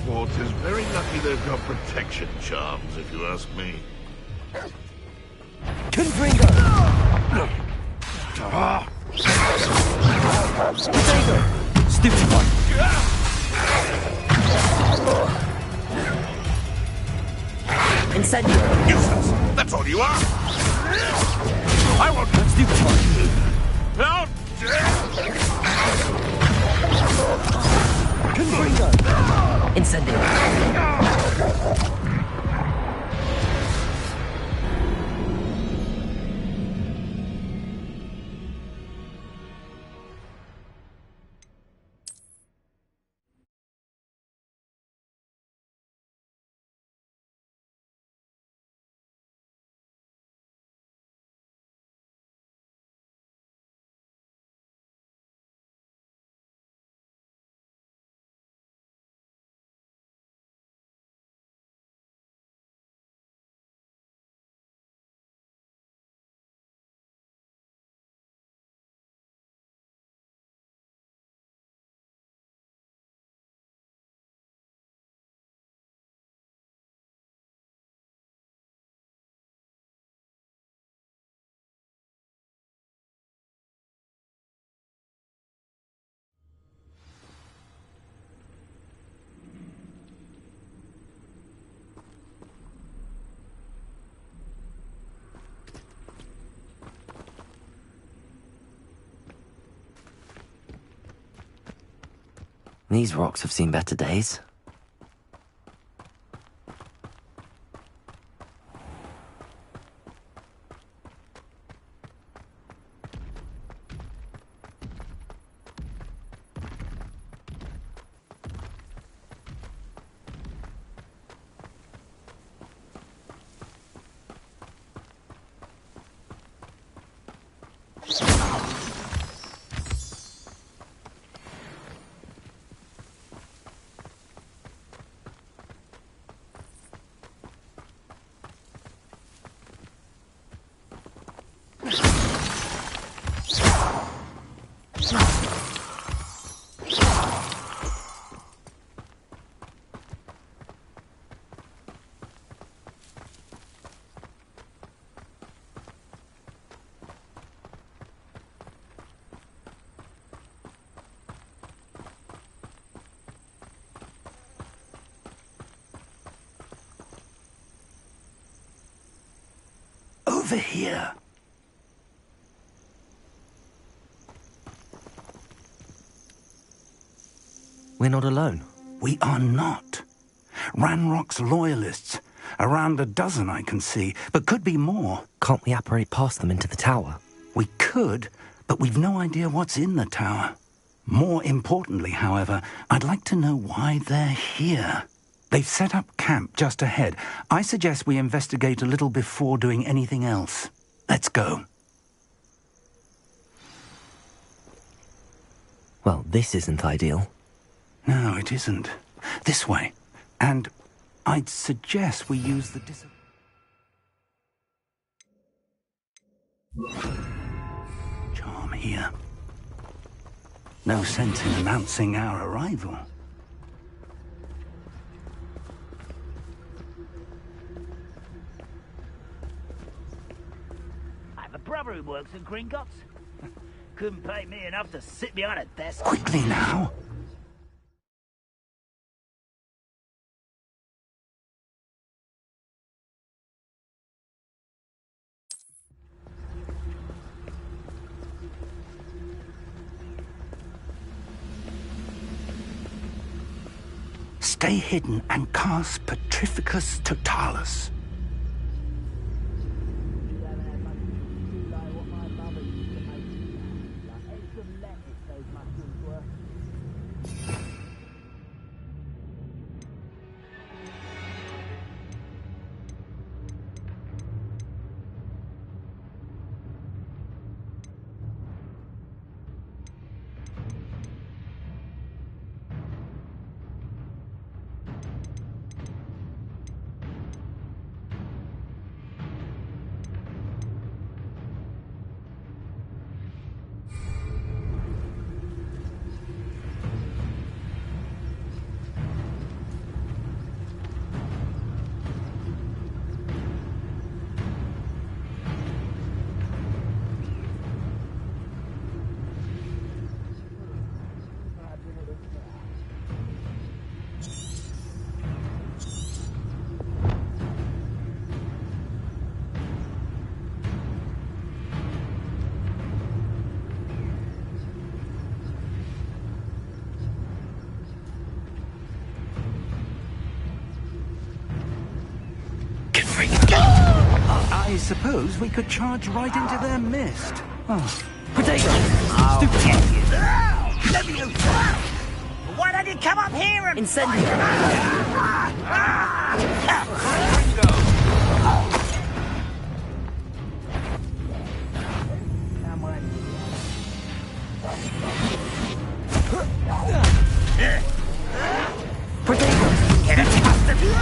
Speaker 9: Hogwarts is very lucky they've got protection charms, if you ask me.
Speaker 18: Confringo! Stupefy!
Speaker 9: Incendio! Useless! That's all you are! I won't...
Speaker 18: Stupefy!
Speaker 9: Out!
Speaker 18: Confringo!
Speaker 10: Incendio! These rocks have seen better days.
Speaker 16: Over here.
Speaker 10: We're not alone.
Speaker 16: We are not. Ranrock's loyalists. Around a dozen I can see, but could be more.
Speaker 10: Can't we apparate past them into the tower?
Speaker 16: We could, but we've no idea what's in the tower. More importantly, however, I'd like to know why they're here. They've set up camp just ahead. I suggest we investigate a little before doing anything else. Let's go.
Speaker 10: Well, this isn't ideal.
Speaker 16: No, it isn't. This way. And I'd suggest we use the charm here. No sense in announcing our arrival.
Speaker 18: I have a brother who works in Gringotts. Couldn't pay me enough to sit behind a desk.
Speaker 16: Quickly now. Stay hidden and cast Petrificus Totalis. I suppose we could charge right into their mist. Oh.
Speaker 2: Potato!
Speaker 18: I'll get you. Leviosa! Why don't you come up here and...
Speaker 2: Incendio! Potato!
Speaker 18: Get a taste of you!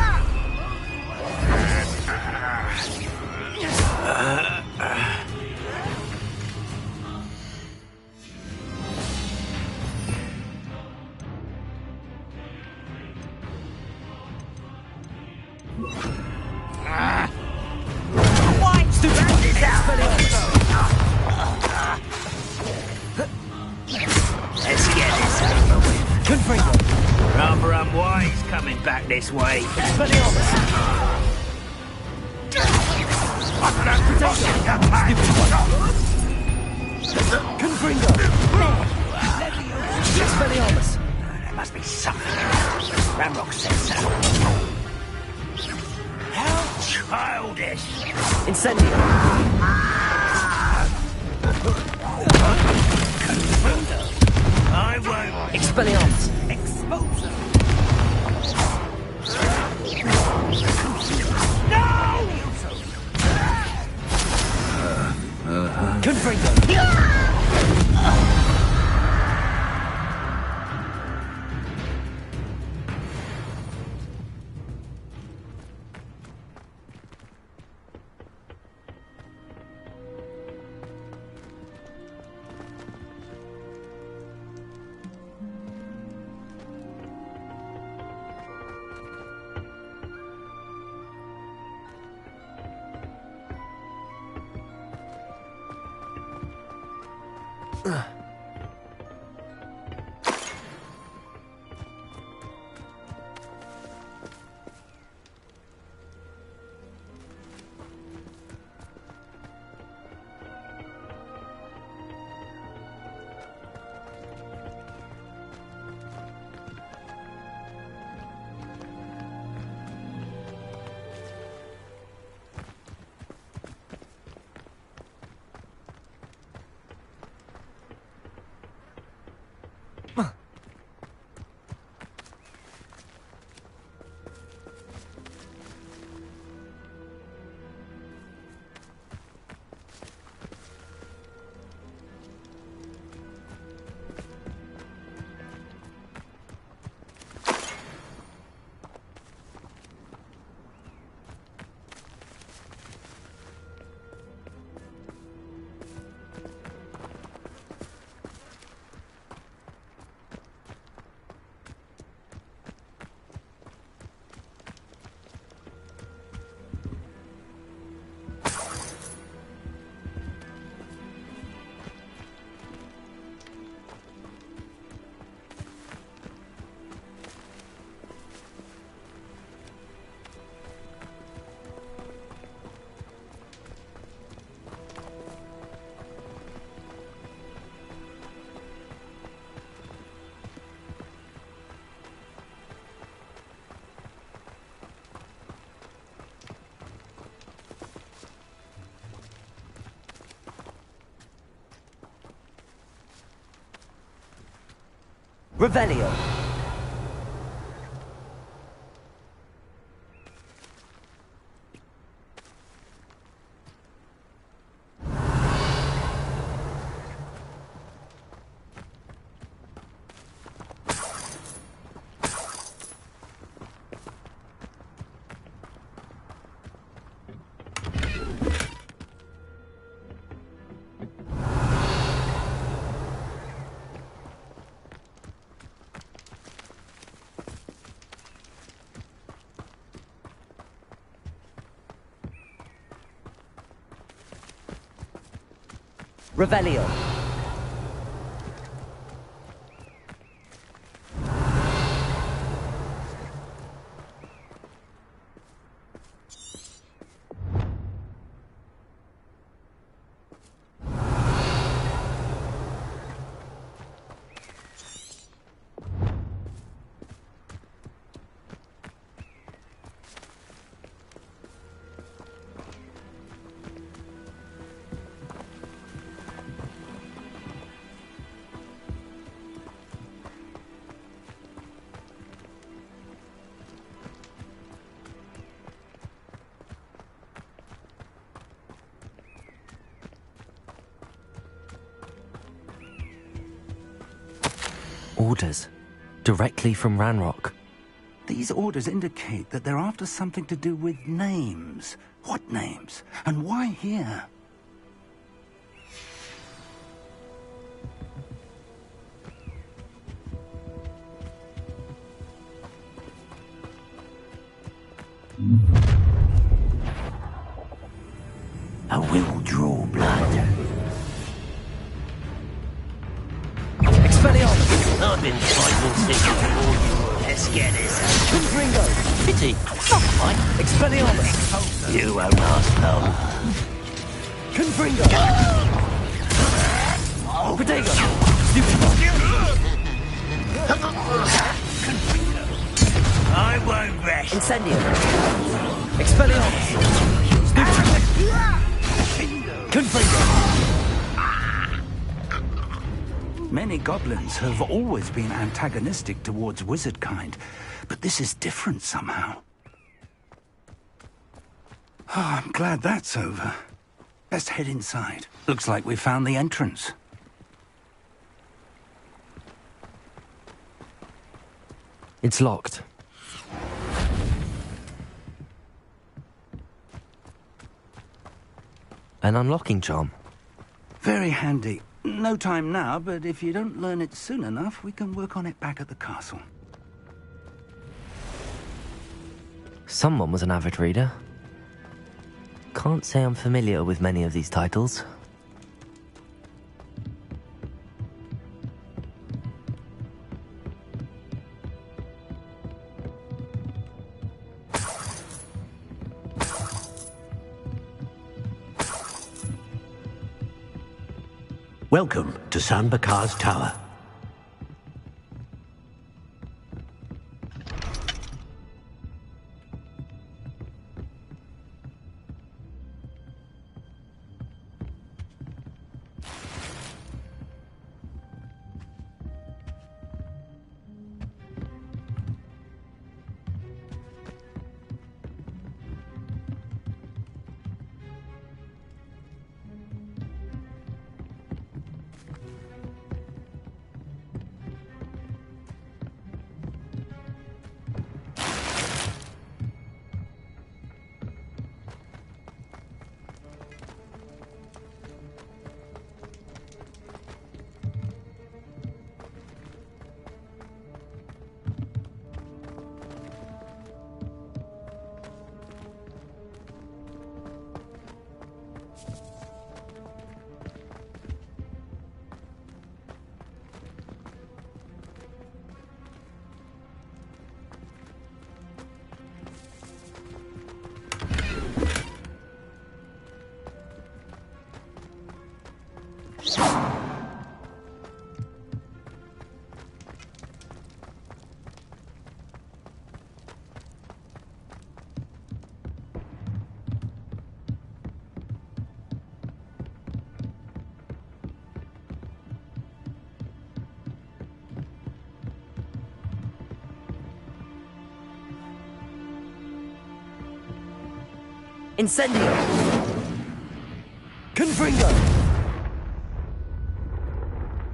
Speaker 18: Why? Stupid! This out! Let's get this over with.
Speaker 2: Confringo!
Speaker 18: Rather unwise coming back this way.
Speaker 2: Confringo! Expelliarmus!
Speaker 18: There must be something else. Ramrock said so. How childish!
Speaker 2: Incendio!
Speaker 18: I won't.
Speaker 2: Expelliarmus!
Speaker 18: Expulsor!
Speaker 2: Confringo! Revelio! Revelio. Orders. Directly from Ranrock.
Speaker 16: These orders indicate that they're after something to do with names. What names? And why here?
Speaker 12: I will draw blood.
Speaker 2: Expelliarmus!
Speaker 18: I've been fighting since before you were. Let's get this.
Speaker 2: Confringo! Pity! Fuck, Mike! Expelliarmus!
Speaker 18: You won't last long.
Speaker 2: Confringo! Protego!
Speaker 18: I won't rest.
Speaker 2: Incendio! Expelliarmus! Confringo!
Speaker 16: Many goblins have always been antagonistic towards wizard kind, but this is different somehow. Oh, I'm glad that's over. Let's head inside. Looks like we found the entrance.
Speaker 2: It's locked. An unlocking charm.
Speaker 16: Very handy. No time now, but if you don't learn it soon enough, we can work on it back at the castle.
Speaker 2: Someone was an avid reader. Can't say I'm familiar with many of these titles.
Speaker 12: Welcome to Sanbakar's Tower.
Speaker 2: Incendio! Confringo!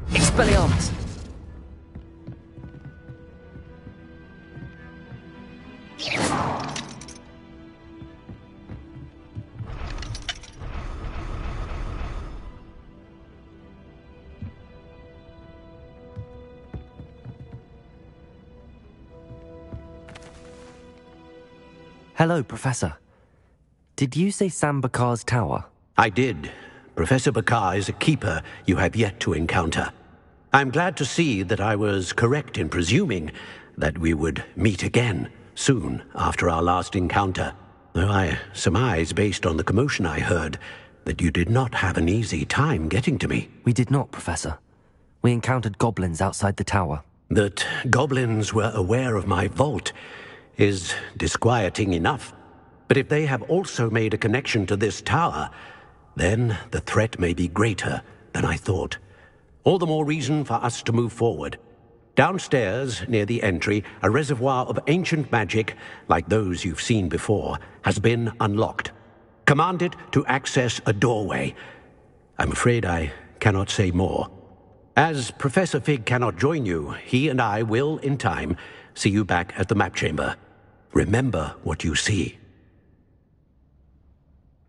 Speaker 2: Expelliarmus! Hello, Professor. Did you say Sanbakar's Tower?
Speaker 12: I did. Professor Bakar is a keeper you have yet to encounter. I'm glad to see that I was correct in presuming that we would meet again soon after our last encounter, though I surmise, based on the commotion I heard, that you did not have an easy time getting to me.
Speaker 2: We did not, Professor. We encountered goblins outside the tower.
Speaker 12: That goblins were aware of my vault is disquieting enough. But if they have also made a connection to this tower, then the threat may be greater than I thought. All the more reason for us to move forward. Downstairs, near the entry, a reservoir of ancient magic, like those you've seen before, has been unlocked. Commanded to access a doorway. I'm afraid I cannot say more. As Professor Fig cannot join you, he and I will, in time, see you back at the map chamber. Remember what you see.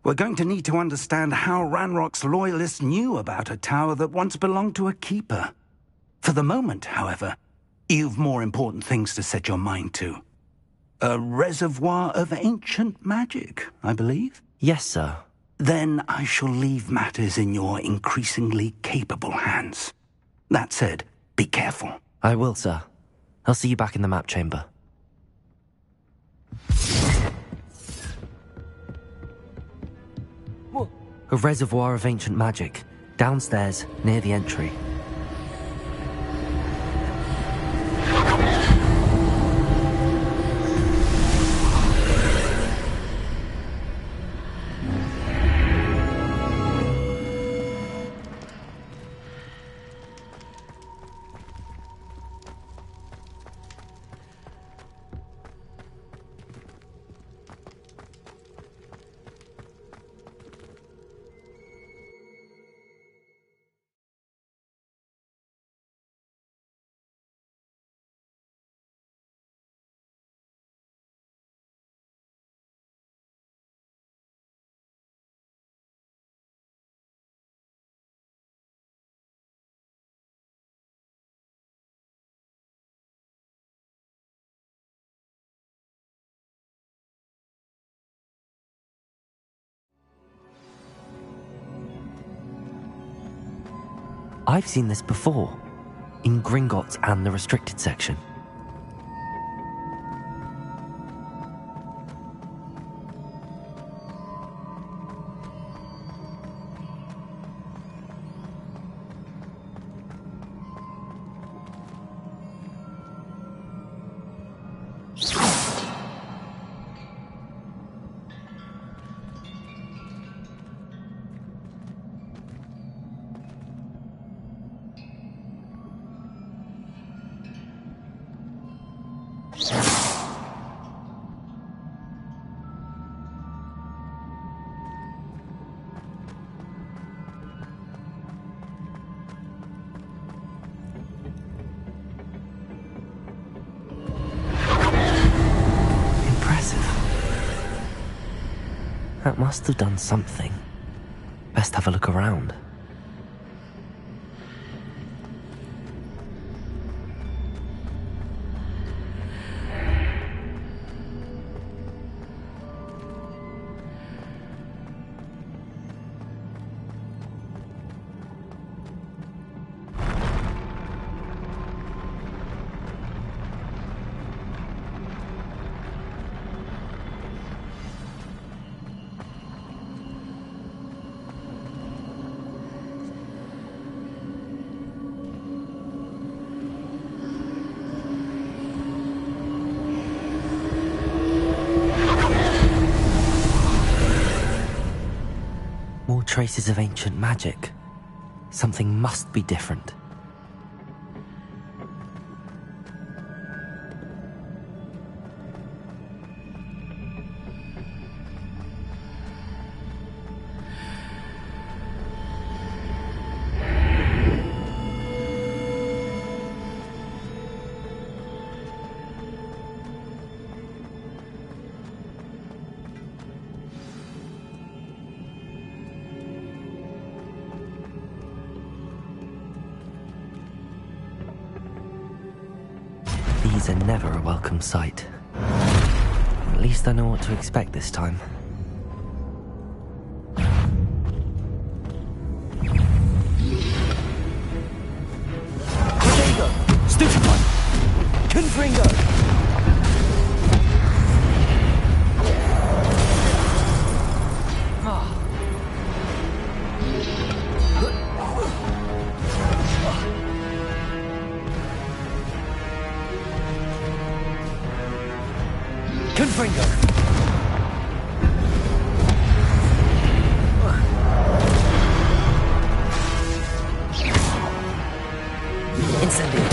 Speaker 16: We're going to need to understand how Ranrock's loyalists knew about a tower that once belonged to a keeper. For the moment, however, you've more important things to set your mind to. A reservoir of ancient magic, I believe?
Speaker 2: Yes, sir.
Speaker 16: Then I shall leave matters in your increasingly capable hands. That said, be careful.
Speaker 2: I will, sir. I'll see you back in the map chamber. A reservoir of ancient magic, downstairs, near the entry. I've seen this before, in Gringotts and the restricted section. That must have done something. Best have a look around. Traces of ancient magic. Something must be different. These are never a welcome sight. At least I know what to expect this time.
Speaker 19: Rodrigo! Stupid one! Confringo! Confringo! Incendio!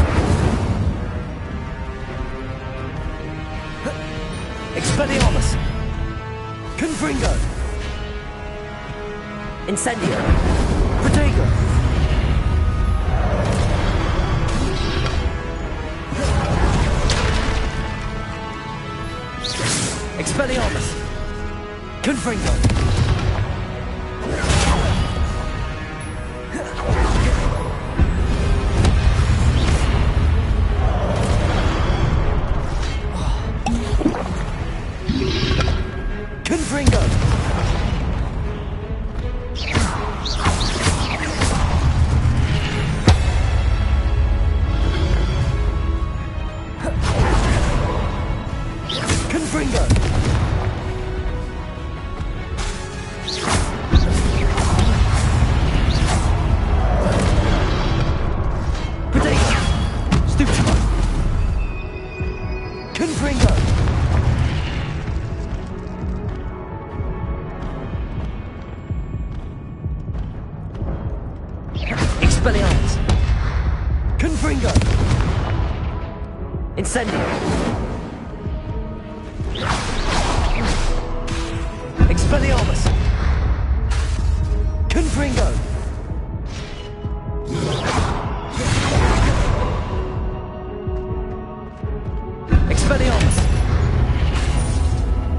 Speaker 19: Expelliarmus! Confringo! Incendio! Protego! Expelliarmus! Confringo! Confringo! Confringo! Potato! Stupefy! Confringo! Expelliarmus! Confringo! Incendio! Expelliarmus! Confringo! Expelliarmus!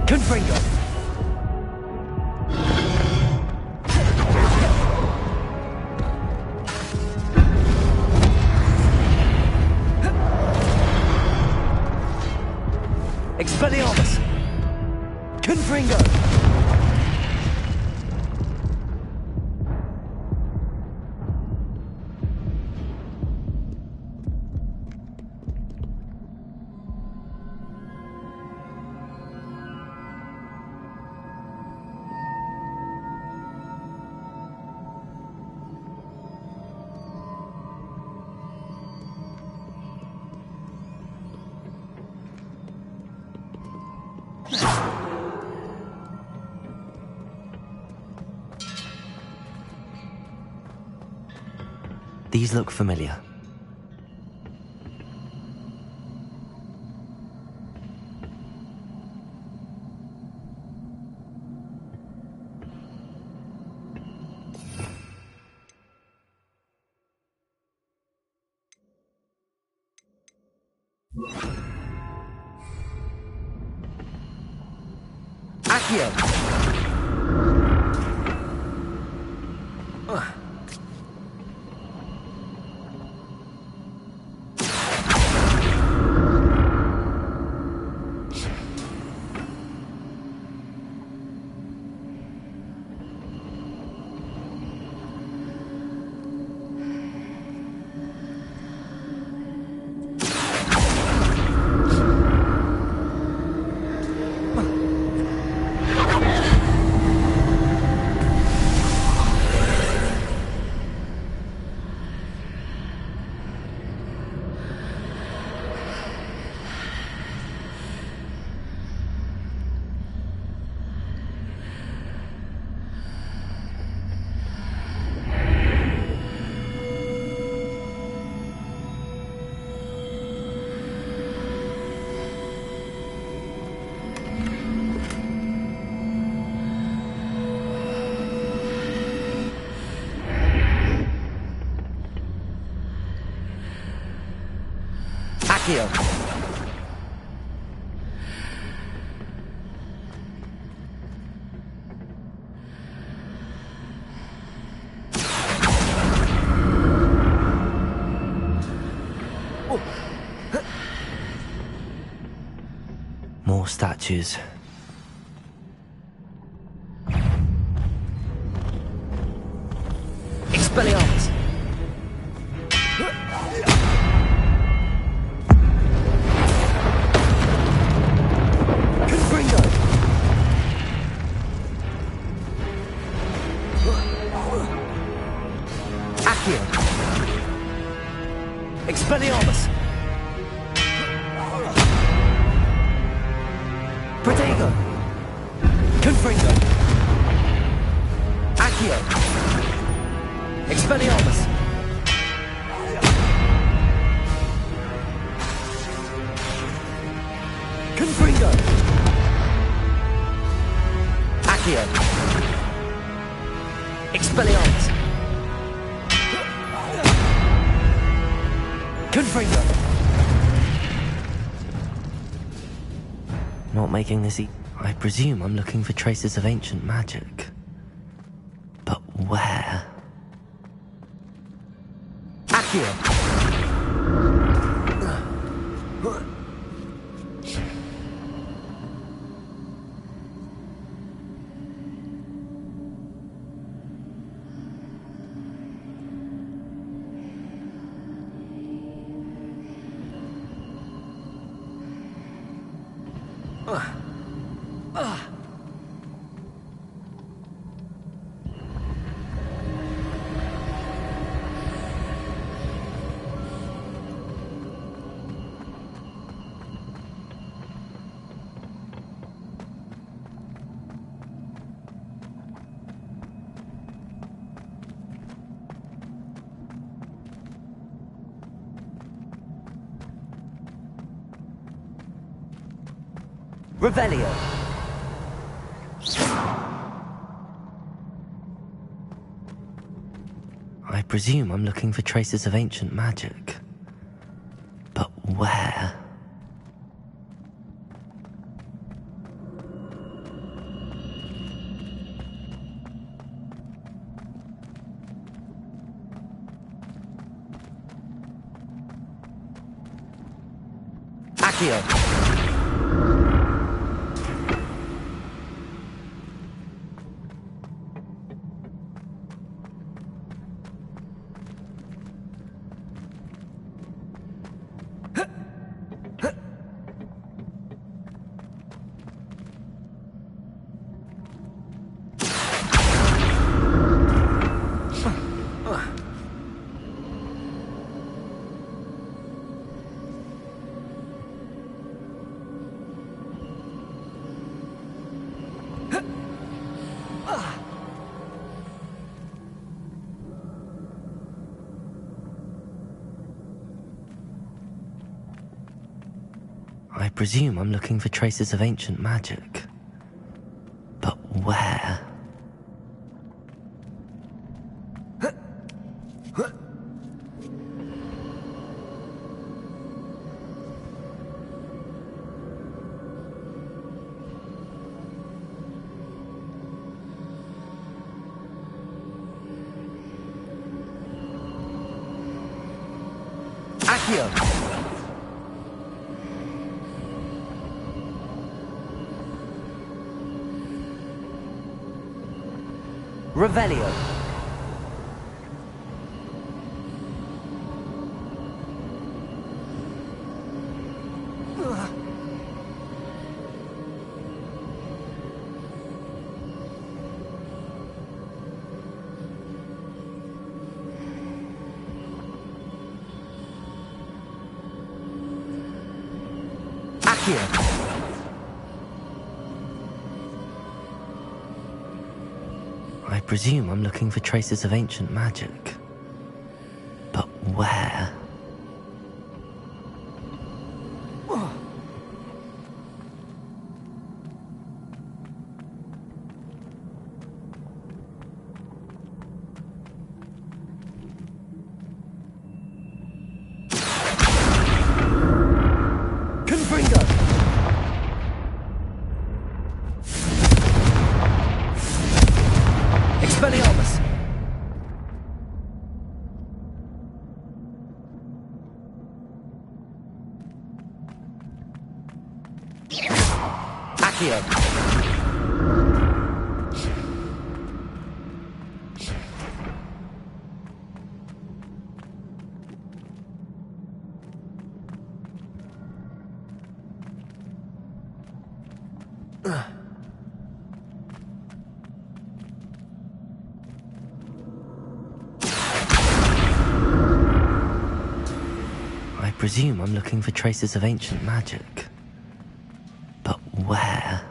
Speaker 19: Confringo! Expelliarmus! Confringo!
Speaker 2: These look familiar.
Speaker 19: Accio! Accio!
Speaker 2: More statues.
Speaker 19: Expelliarmus! Confringo! Accio! Expelliarmus! Protego! Confringo! Accio! Expelliarmus! Confringo! Accio! Expelliarmus! Confringo!
Speaker 2: Not making this
Speaker 10: I presume I'm looking for traces of ancient magic. But where?
Speaker 19: Accio! Revelio.
Speaker 10: I presume I'm looking for traces of ancient magic. But where?
Speaker 19: Accio!
Speaker 10: I presume I'm looking for traces of ancient magic. But where?
Speaker 19: Accio! Revelio. Accio.
Speaker 10: I presume I'm looking for traces of ancient magic. But where?
Speaker 19: Confringo! Expelliarmus! Accio!
Speaker 10: I presume I'm looking for traces of ancient magic. But where?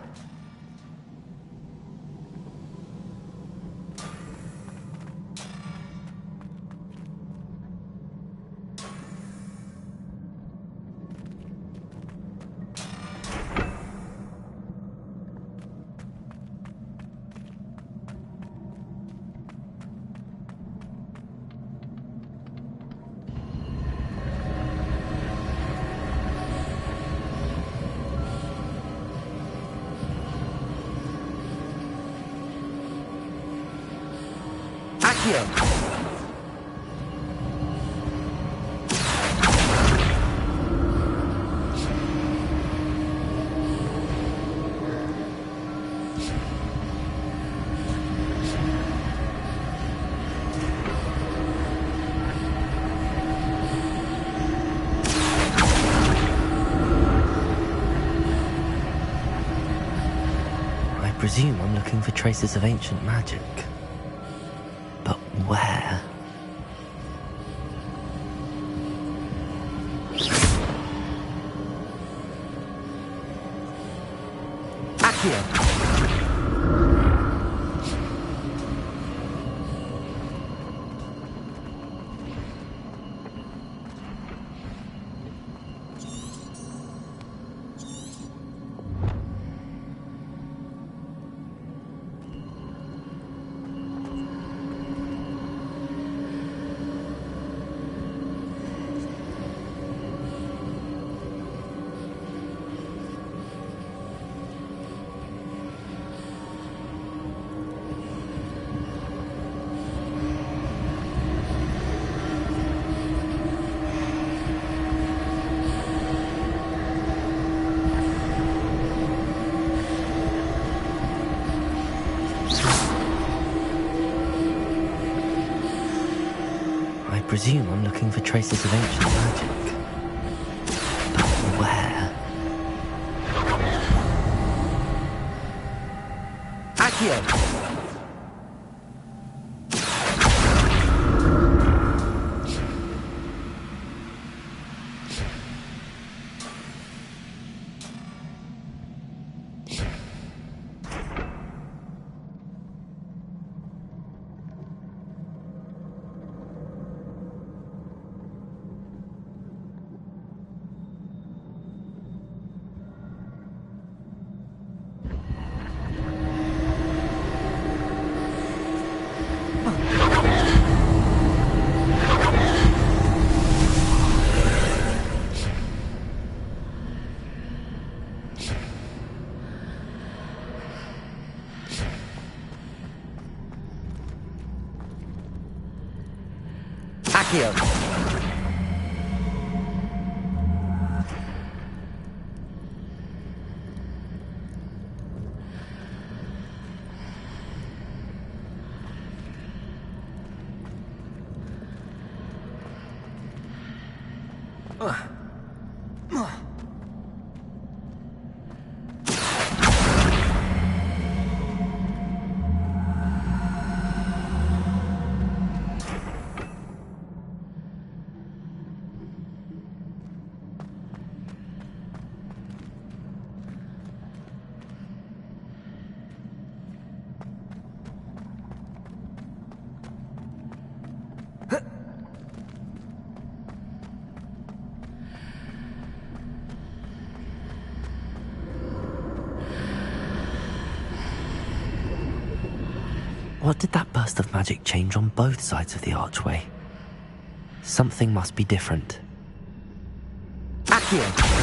Speaker 19: Accio!
Speaker 2: I presume I'm looking for traces of ancient magic. But where?
Speaker 19: Accio!
Speaker 2: I presume I'm looking for traces of ancient magic. But where?
Speaker 19: Accio! Accio!
Speaker 2: What did that burst of magic change on both sides of the archway? Something must be different.
Speaker 19: Accio!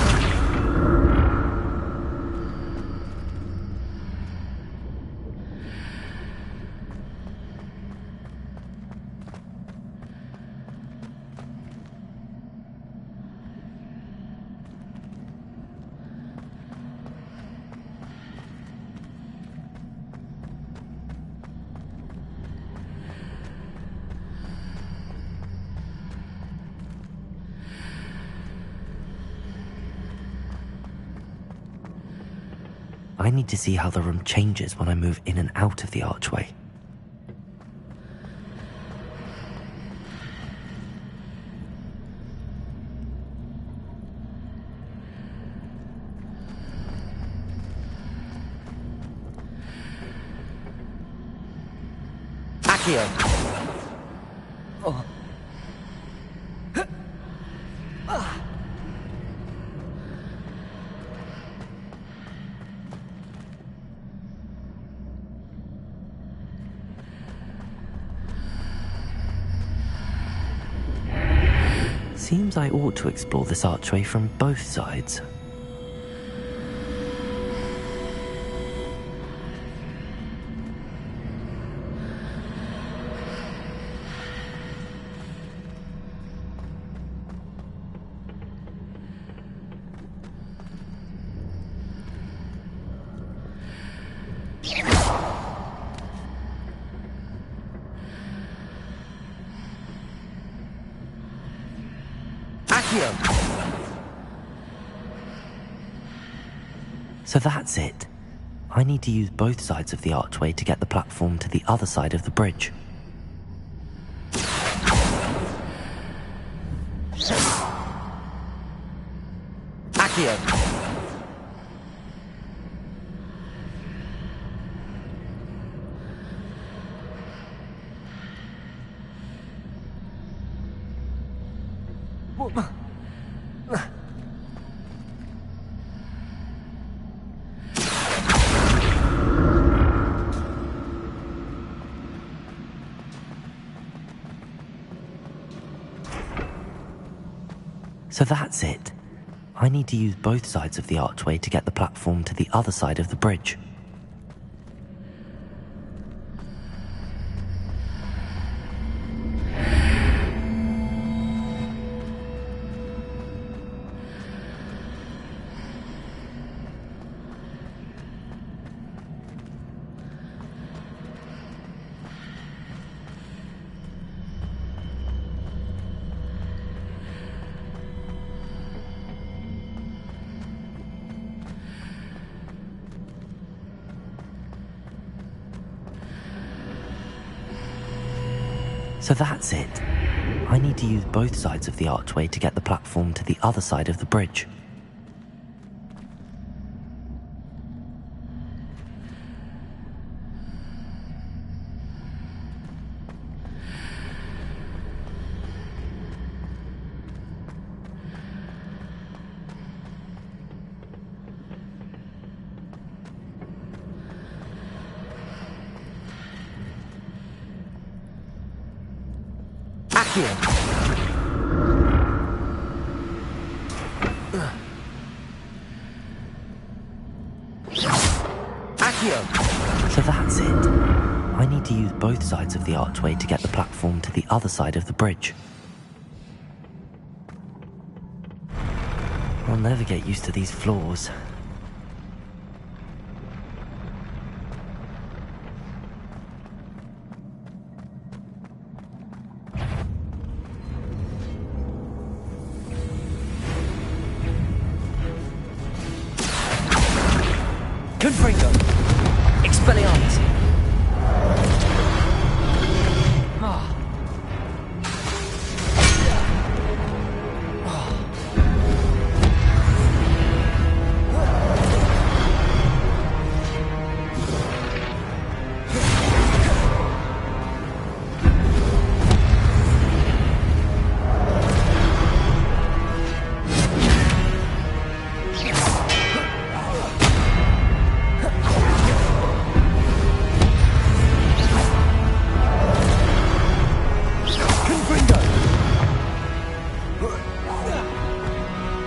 Speaker 2: I need to see how the room changes when I move in and out of the archway.
Speaker 19: Accio! Oh.
Speaker 2: Seems I ought to explore this archway from both sides.
Speaker 19: Accio!
Speaker 10: So that's it. I need to use both sides of the archway to get the platform to the other side of the bridge.
Speaker 19: Accio!
Speaker 10: So that's it. I need to use both sides of the archway to get the platform to the other side of the bridge. So that's it. I need to use both sides of the archway to get the platform to the other side of the bridge. So that's it. I need to use both sides of the archway to get the platform to the other side of the bridge. I'll never get used to these floors.
Speaker 19: Confringo! Expelliarmus!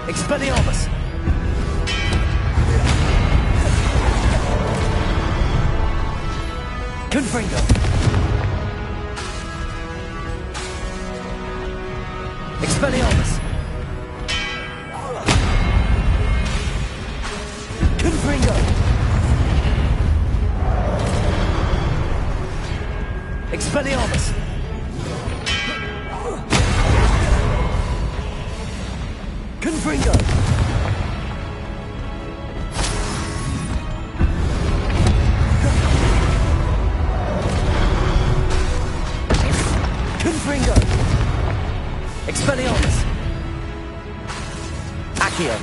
Speaker 19: Expelliarmus! Confringo! Expelliarmus! Confringo! Expelliarmus! Confringo! Confringo! Expelliarmus! Accio!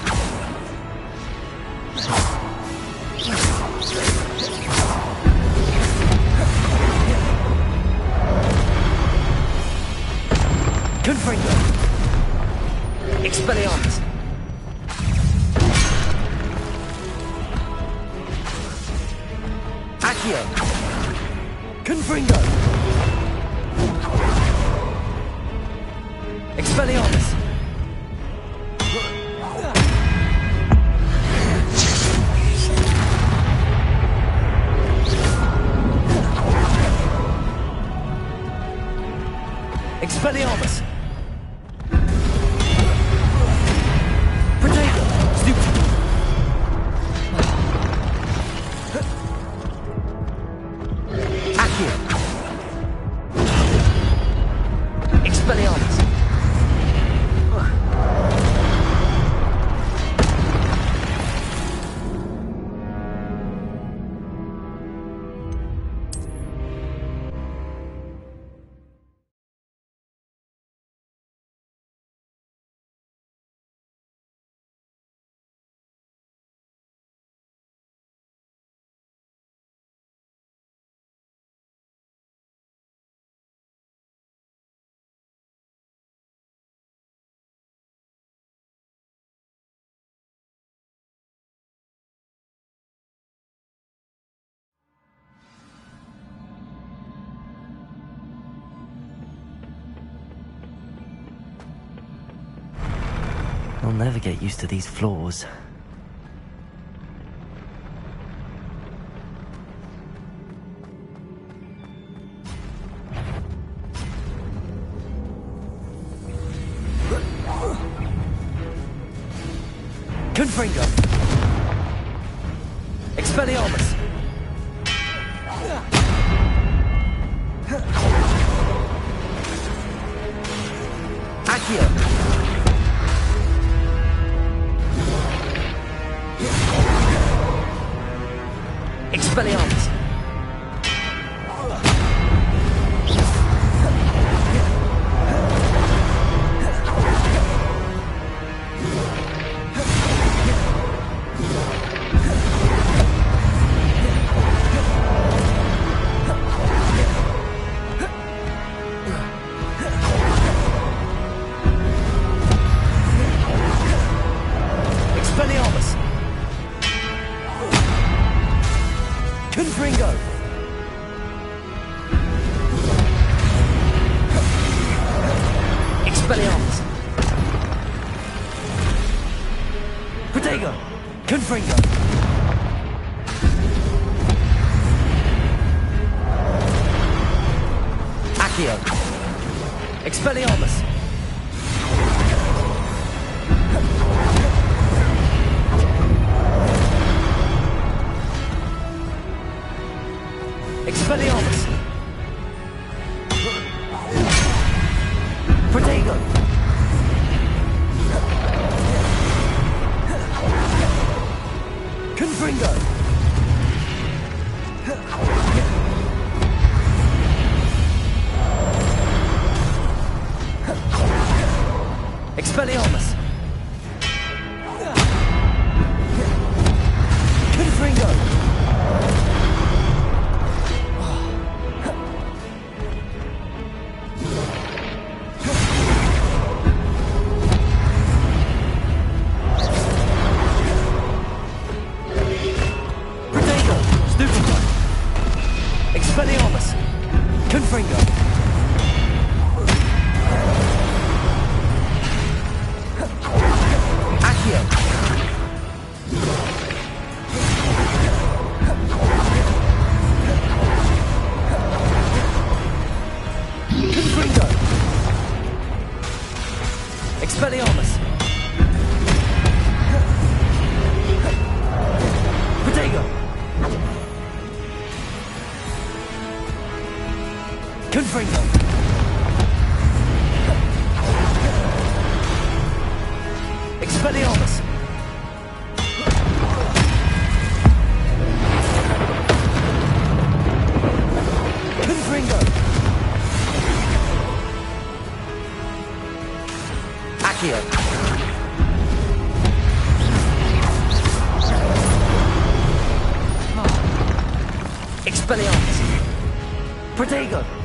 Speaker 19: Confringo! Expelliarmus! Accio! Confringo! Expelliarmus! Expelliarmus! Potato! Stupid! Accio! Expelliarmus!
Speaker 2: I'll never get used to these floors.
Speaker 19: Confringo! Expelliarmus! Accio! Expelliarmus! Expelliarmus! Confringo! Expelliarmus! Protego! Confringo! Accio! Expelliarmus! Expelliarmus! Protego! Confringo! Expelliarmus! Confringo! Expelliarmus! Confringo! Accio! Confringo! Expelliarmus! Protego! Confringo! Expelliarmus! Confringo! Accio! Expelliarmus! Protego!